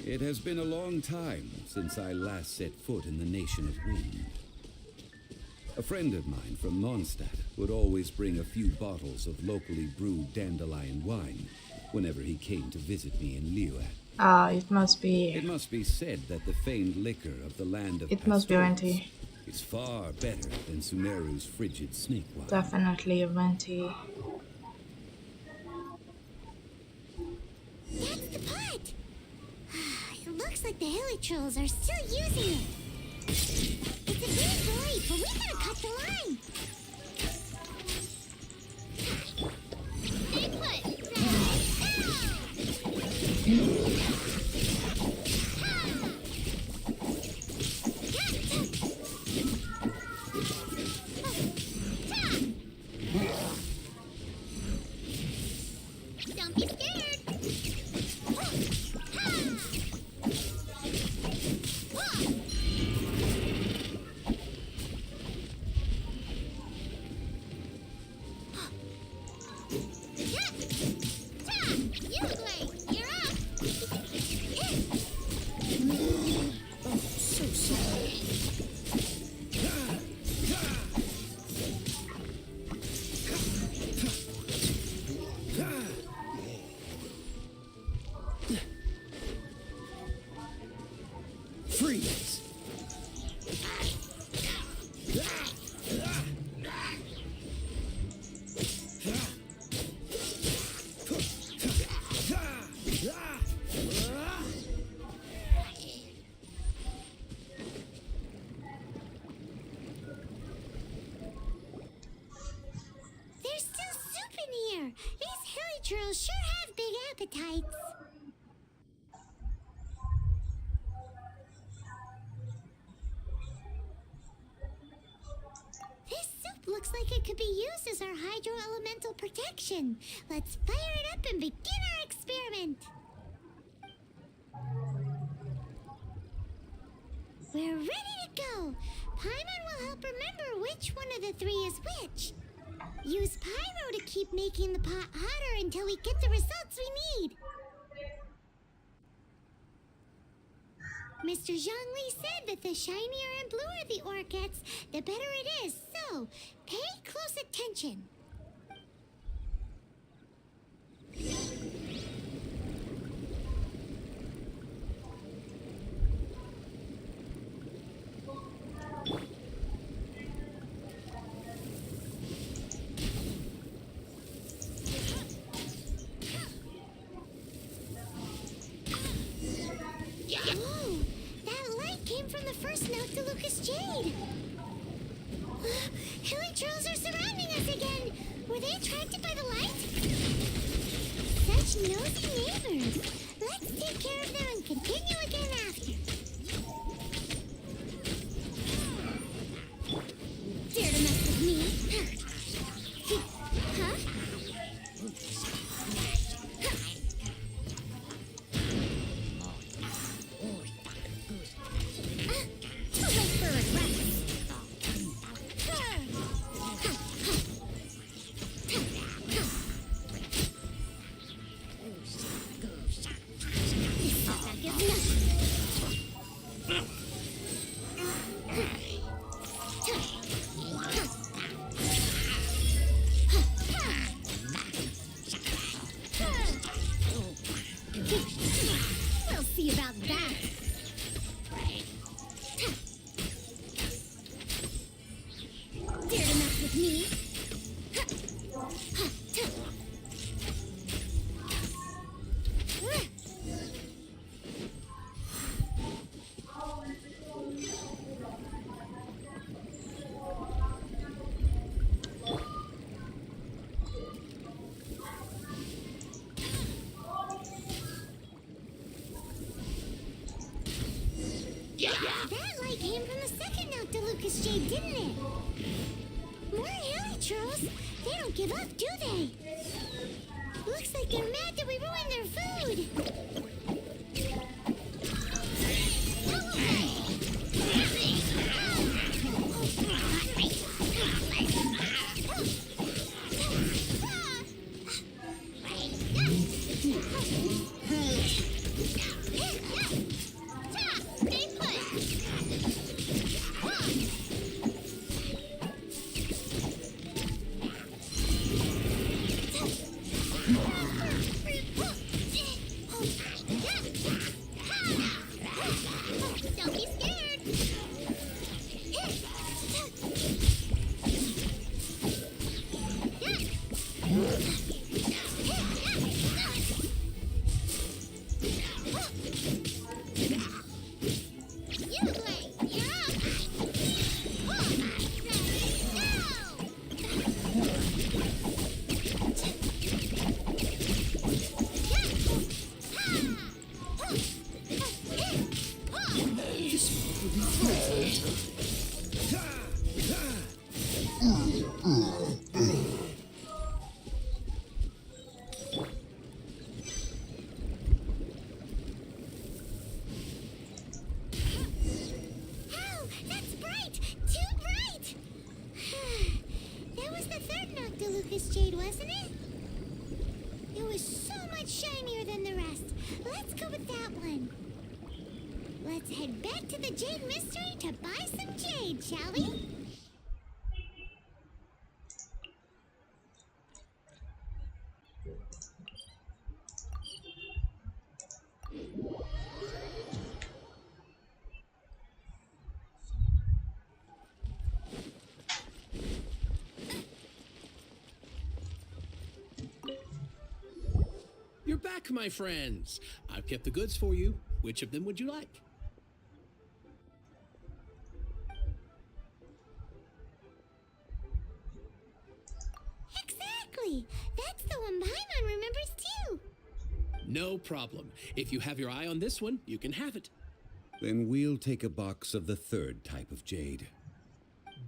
It has been a long time since I last set foot in the Nation of Wind. A friend of mine from Mondstadt would always bring a few bottles of locally brewed dandelion wine whenever he came to visit me in Liyue. It must be... It must be said that the famed liquor of the land of It must be Pastores venti. is far better than Sumeru's frigid snake wine. Definitely a venti. That's the pot! It looks like the hilly trolls are still using it. It's a bit late, but we gotta cut the line. Stay put! Don't be scared! These hilly churls sure have big appetites. This soup looks like it could be used as our hydro-elemental protection. Let's fire it up and begin our experiment. We're ready to go. Paimon will help remember which one of the three is which. Use pyro to keep making the pot hotter until we get the results we need. Mr. Zhongli said that the shinier and bluer the ore gets, the better it is. So, pay close attention. Whoa! That light came from the first Noctilucous Jade! Hilly trolls are surrounding us again! Were they attracted by the light? Such nosy neighbors! Let's take care of them and continue again after. Dare to mess with me? Huh? Too late for regrets. This is nothing. We'll see about that. Dare to mess with me? That light came from the second Noctilucous Jade, didn't it? More hilly trolls. They don't give up, do they? Looks like they're mad that we ruined their food. Stay Don't be scared. You play. You're up. Oh, that's bright! Too bright! That was the third Noctilucous Jade, wasn't it? It was so much shinier than the rest. Let's go with that one. Let's head back to the Jade Mystery to buy some jade, shall we? You're back, my friends. I've kept the goods for you. Which of them would you like? Exactly! Hey, that's the one Paimon remembers too. No problem. If you have your eye on this one, you can have it. Then we'll take a box of the third type of jade.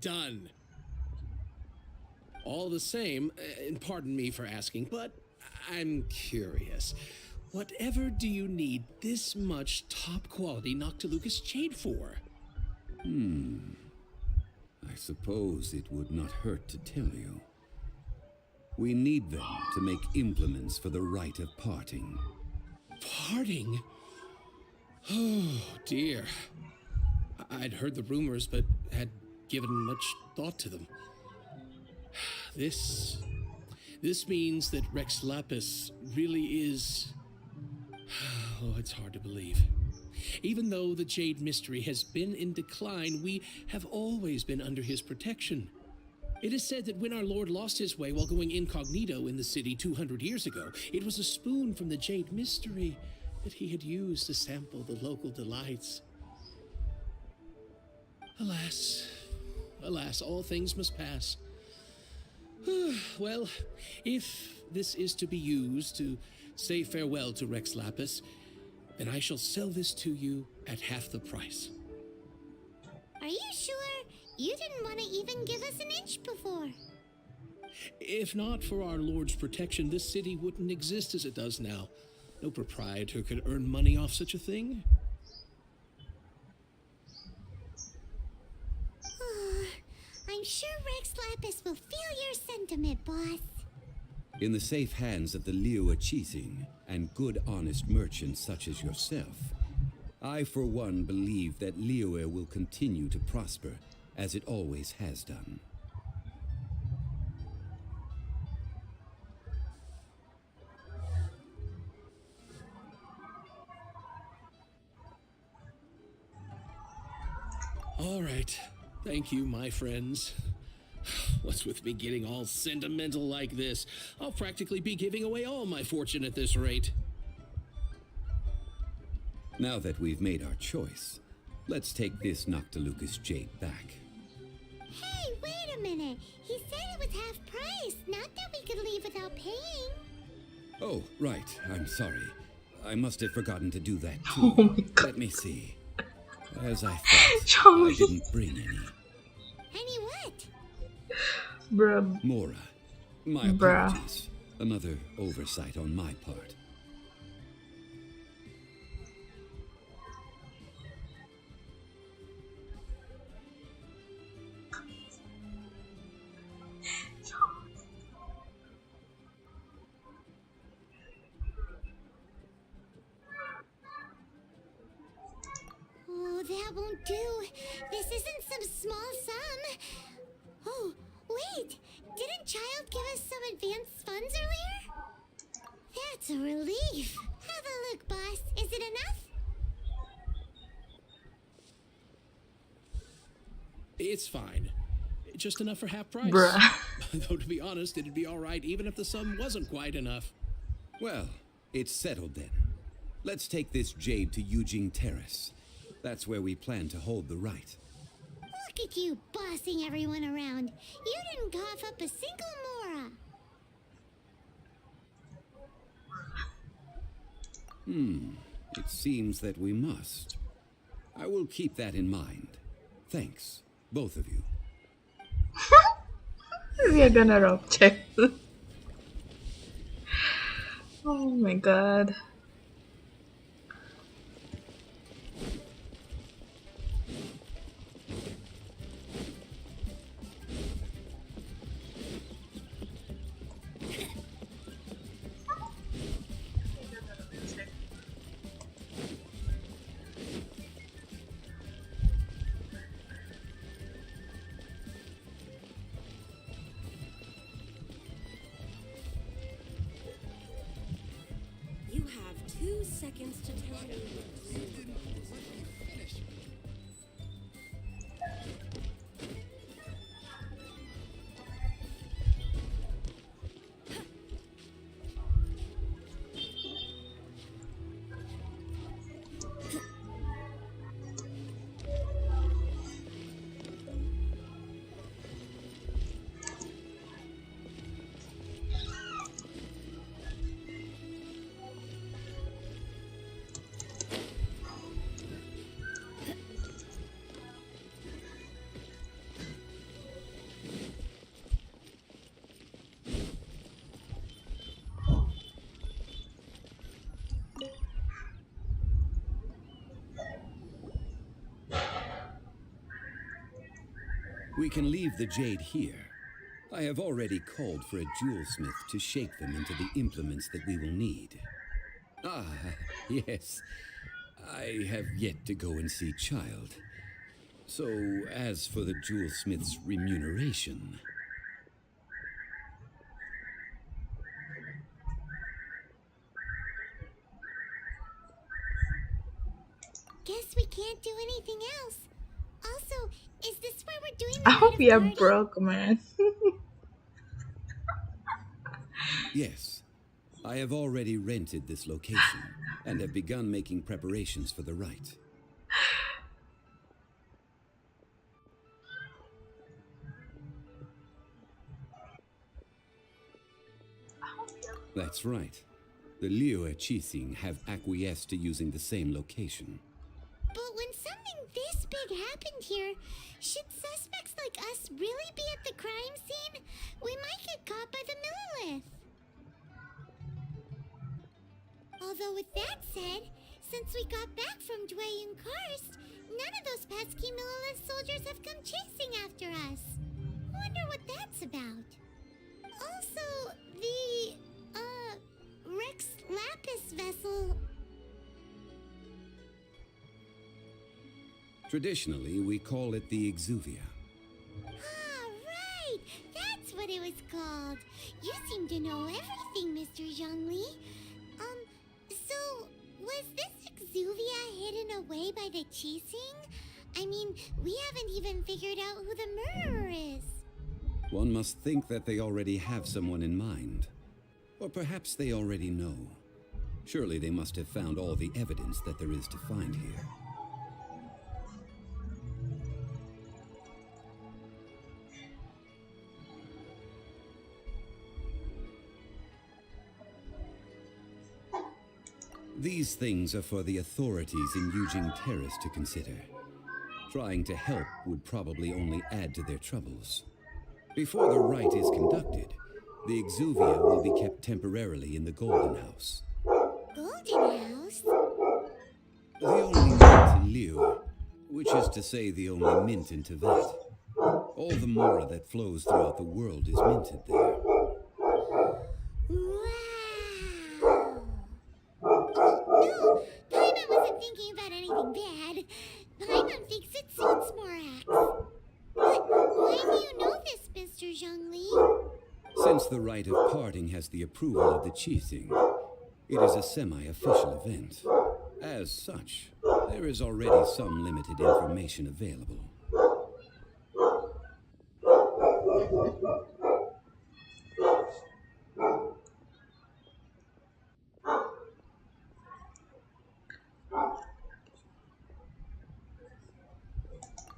Done. All the same, and pardon me for asking, but I'm curious. Whatever do you need this much top-quality Noctilucous jade for? I suppose it would not hurt to tell you. We need them to make implements for the rite of parting. Parting? Oh, dear. I'd heard the rumors, but had given much thought to them. This means that Rex Lapis really is... Oh, it's hard to believe. Even though the Jade Mystery has been in decline, we have always been under his protection. It is said that when our Lord lost his way while going incognito in the city 200 years ago, it was a spoon from the Jade Mystery that he had used to sample the local delights. Alas, alas, all things must pass. Well, if this is to be used to say farewell to Rex Lapis, then I shall sell this to you at half the price. Are you sure? You didn't want to even give us an inch before. If not for our Lord's protection, this city wouldn't exist as it does now. No proprietor could earn money off such a thing. I'm sure Rex Lapis will feel your sentiment, boss. In the safe hands of the Liu Chising and good honest merchants such as yourself, I for one believe that Liyue will continue to prosper as it always has done. All right. Thank you, my friends. What's with me getting all sentimental like this? I'll practically be giving away all my fortune at this rate. Now that we've made our choice, let's take this Noctilucous jade back. Hey, wait a minute. He said it was half price, not that we could leave without paying. Oh, right. I'm sorry. I must have forgotten to do that too. Oh my god. Let me see. As I thought, I didn't bring any. Any what? Bruh. Mora, my apologies. Another oversight on my part. Oh, that won't do. This isn't some small sum. Oh, wait. Didn't Child give us some advanced funds earlier? That's a relief. Have a look, boss. Is it enough? It's fine. Just enough for half price. Bruh. Though, to be honest, it'd be all right even if the sum wasn't quite enough. Well, it's settled then. Let's take this jade to Yujing Terrace. That's where we plan to hold the rite. Look at you bossing everyone around. You didn't cough up a single Mora. It seems that we must. I will keep that in mind. Thanks, both of you. We are gonna rob check. Oh my god. You have 2 seconds to tell me. We can leave the jade here. I have already called for a jewelsmith to shake them into the implements that we will need. Ah, yes. I have yet to go and see Child. So, as for the jewelsmith's remuneration... Guess we can't do anything else. Also, is this where we're doing I the hope rite of you're parting? broke, man. Yes. I have already rented this location and have begun making preparations for the rite. That's right. The Liu Qixing have acquiesced to using the same location. But when something this big happened here, should suspects like us really be at the crime scene? We might get caught by the Millilith. Although with that said, since we got back from Dwayne Karst, none of those pesky Millilith soldiers have come chasing after us. Wonder what that's about. Also, the, Rex Lapis vessel... Traditionally, we call it the Exuvia. Ah, right! That's what it was called. You seem to know everything, Mr. Zhongli. So, was this Exuvia hidden away by the Qixing? I mean, we haven't even figured out who the murderer is. One must think that they already have someone in mind. Or perhaps they already know. Surely they must have found all the evidence that there is to find here. These things are for the authorities in Yujing Terrace to consider. Trying to help would probably only add to their troubles. Before the rite is conducted, the Exuvia will be kept temporarily in the Golden House. Golden House? The only mint in Liu, which is to say the only mint in Tibet. All the mora that flows throughout the world is minted there. No, Paimon wasn't thinking about anything bad. Paimon thinks it suits Morax. But why do you know this, Mr. Zhongli? Since the rite of parting has the approval of the Qixing, it is a semi-official event. As such, there is already some limited information available.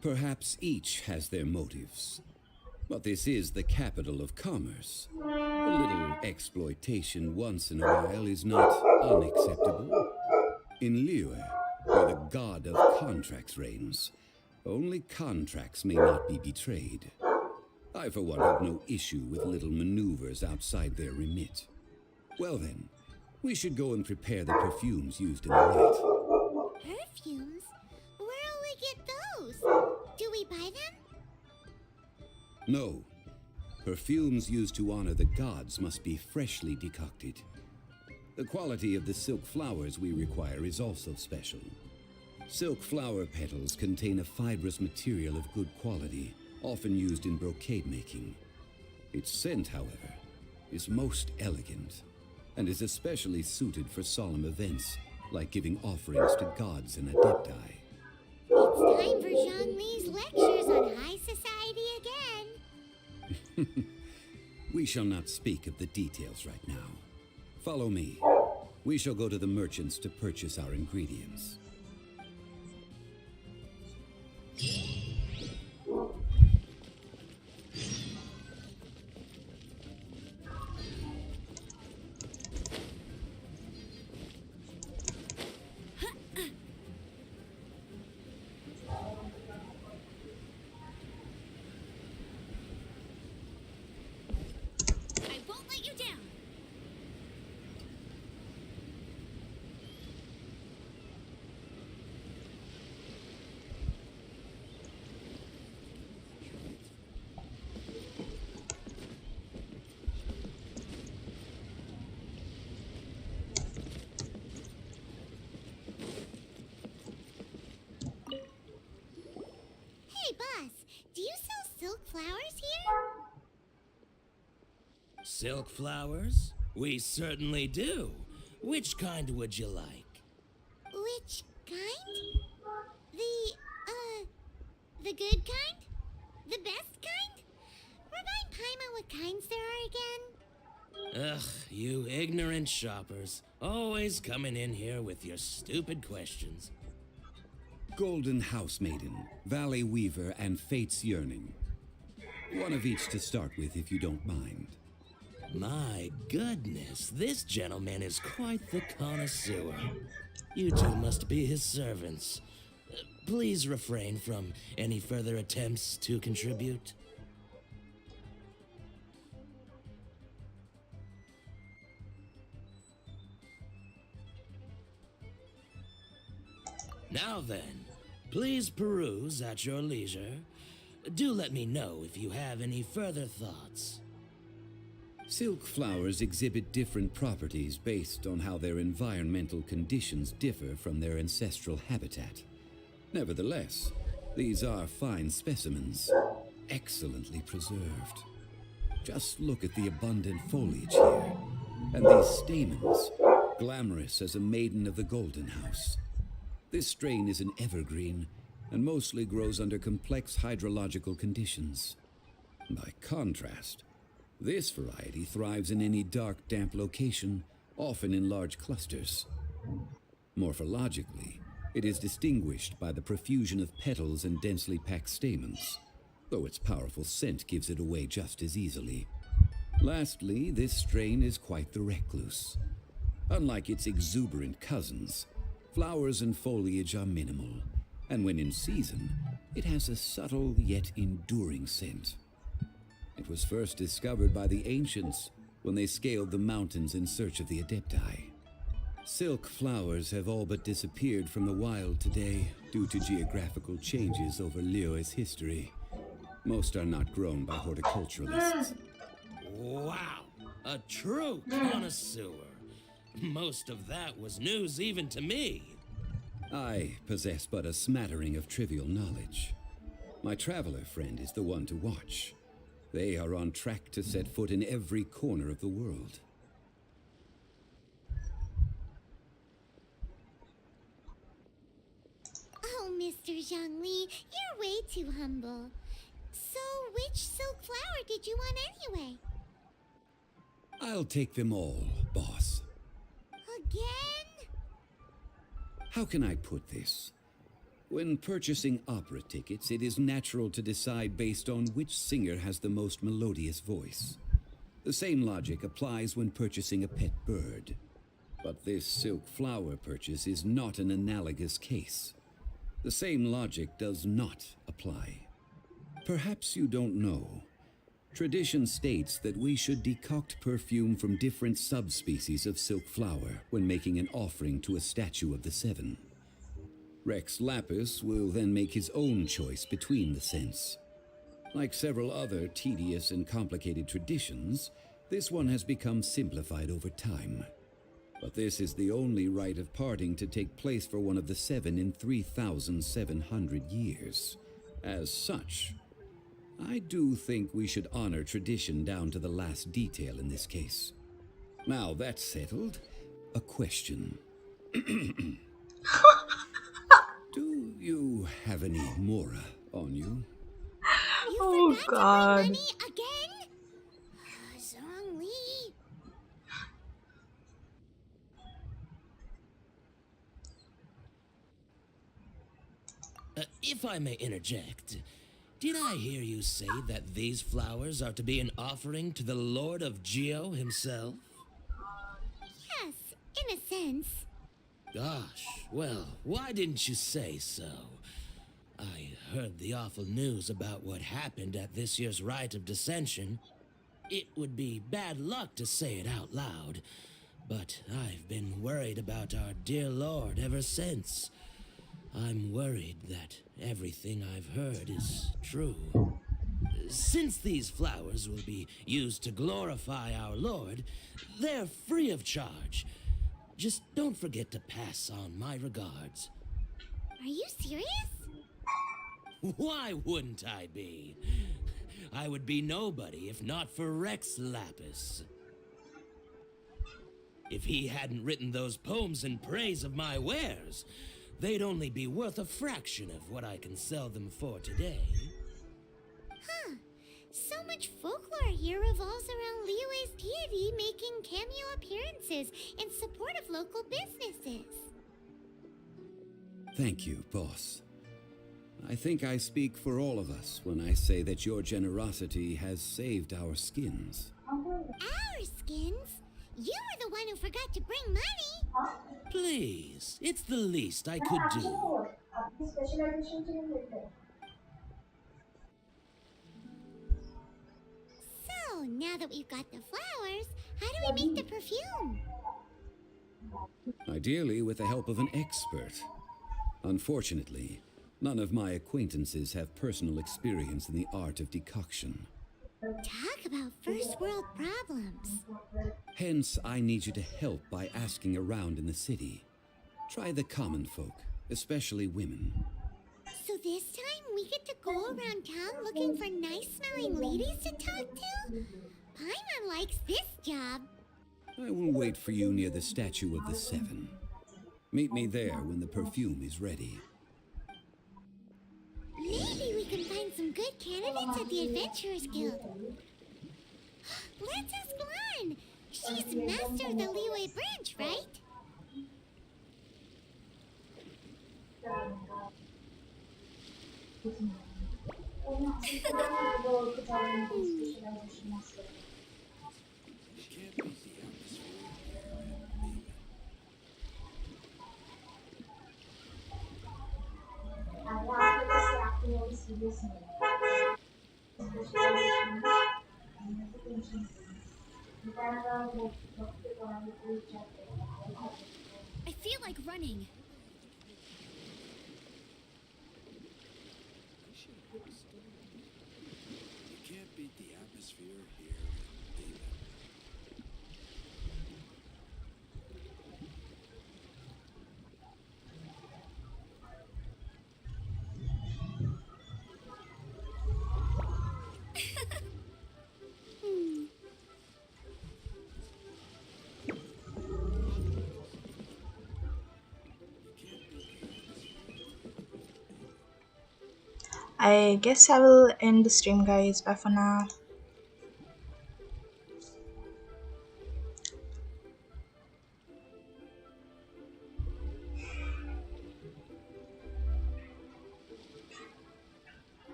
Perhaps each has their motives. But this is the capital of commerce. A little exploitation once in a while is not unacceptable. In Liyue, where the god of contracts reigns, only contracts may not be betrayed. I, for one, have no issue with little maneuvers outside their remit. Well then, we should go and prepare the perfumes used in the rite. Perfumes? Where'll we get those? Do we buy them? No. Perfumes used to honor the gods must be freshly decocted. The quality of the silk flowers we require is also special. Silk flower petals contain a fibrous material of good quality, often used in brocade making. Its scent, however, is most elegant, and is especially suited for solemn events, like giving offerings to gods and adepti. It's time for Zhongli's lectures on high society again. We shall not speak of the details right now. Follow me. We shall go to the merchants to purchase our ingredients. I won't let you down. Silk flowers? We certainly do. Which kind would you like? Which kind? The good kind? The best kind? Remind Paimon what kinds there are again? Ugh, you ignorant shoppers. Always coming in here with your stupid questions. Golden House Maiden, Valley Weaver, and Fate's Yearning. One of each to start with, if you don't mind. My goodness, this gentleman is quite the connoisseur. You two must be his servants. Please refrain from any further attempts to contribute. Now then, please peruse at your leisure. Do let me know if you have any further thoughts. Silk flowers exhibit different properties based on how their environmental conditions differ from their ancestral habitat. Nevertheless, these are fine specimens, excellently preserved. Just look at the abundant foliage here, and these stamens, glamorous as a maiden of the Golden House. This strain is an evergreen, and mostly grows under complex hydrological conditions. By contrast, this variety thrives in any dark, damp location, often in large clusters. Morphologically, it is distinguished by the profusion of petals and densely packed stamens, though its powerful scent gives it away just as easily. Lastly, this strain is quite the recluse. Unlike its exuberant cousins, flowers and foliage are minimal, and when in season, it has a subtle yet enduring scent. It was first discovered by the ancients when they scaled the mountains in search of the Adepti. Silk flowers have all but disappeared from the wild today due to geographical changes over Liyue's history. Most are not grown by horticulturalists. Wow, a true connoisseur. Most of that was news even to me. I possess but a smattering of trivial knowledge. My traveler friend is the one to watch. They are on track to set foot in every corner of the world. Oh, Mr. Zhongli, you're way too humble. So, which silk flower did you want anyway? I'll take them all, boss. Again? How can I put this? When purchasing opera tickets, it is natural to decide based on which singer has the most melodious voice. The same logic applies when purchasing a pet bird. But this silk flower purchase is not an analogous case. The same logic does not apply. Perhaps you don't know. Tradition states that we should decoct perfume from different subspecies of silk flower when making an offering to a statue of the Seven. Rex Lapis will then make his own choice between the scents. Like several other tedious and complicated traditions, this one has become simplified over time. But this is the only rite of parting to take place for one of the Seven in 3,700 years. As such, I do think we should honor tradition down to the last detail in this case. Now that's settled, a question. Do you have any Mora on you? Oh God. Money again? Zhongli. If I may interject, did I hear you say that these flowers are to be an offering to the Lord of Geo himself? Yes, in a sense. Gosh, well, why didn't you say so? I heard the awful news about what happened at this year's Rite of Dissension. It would be bad luck to say it out loud, but I've been worried about our dear Lord ever since. I'm worried that everything I've heard is true. Since these flowers will be used to glorify our Lord, they're free of charge. Just don't forget to pass on my regards. Are you serious? Why wouldn't I be? I would be nobody if not for Rex Lapis. If he hadn't written those poems in praise of my wares, they'd only be worth a fraction of what I can sell them for today. Huh. So much folklore here revolves around Liyue's deity making cameo appearances in support of local businesses. Thank you, boss. I think I speak for all of us when I say that your generosity has saved our skins. Our skins? You were the one who forgot to bring money. Please, it's the least I could do. So, now that we've got the flowers, how do we make the perfume? Ideally with the help of an expert. Unfortunately, none of my acquaintances have personal experience in the art of decoction. Talk about first world problems. Hence, I need you to help by asking around in the city. Try the common folk, especially women. So this time we get to go around town looking for nice-smelling ladies to talk to? Paimon likes this job. I will wait for you near the statue of the Seven. Meet me there when the perfume is ready. Maybe we can find some good candidates at the Adventurers Guild. Let's ask Lan. She's master of the Liyue branch, right? I feel like running. You can't beat the atmosphere here, David. I guess I will end the stream, guys. Bye for now.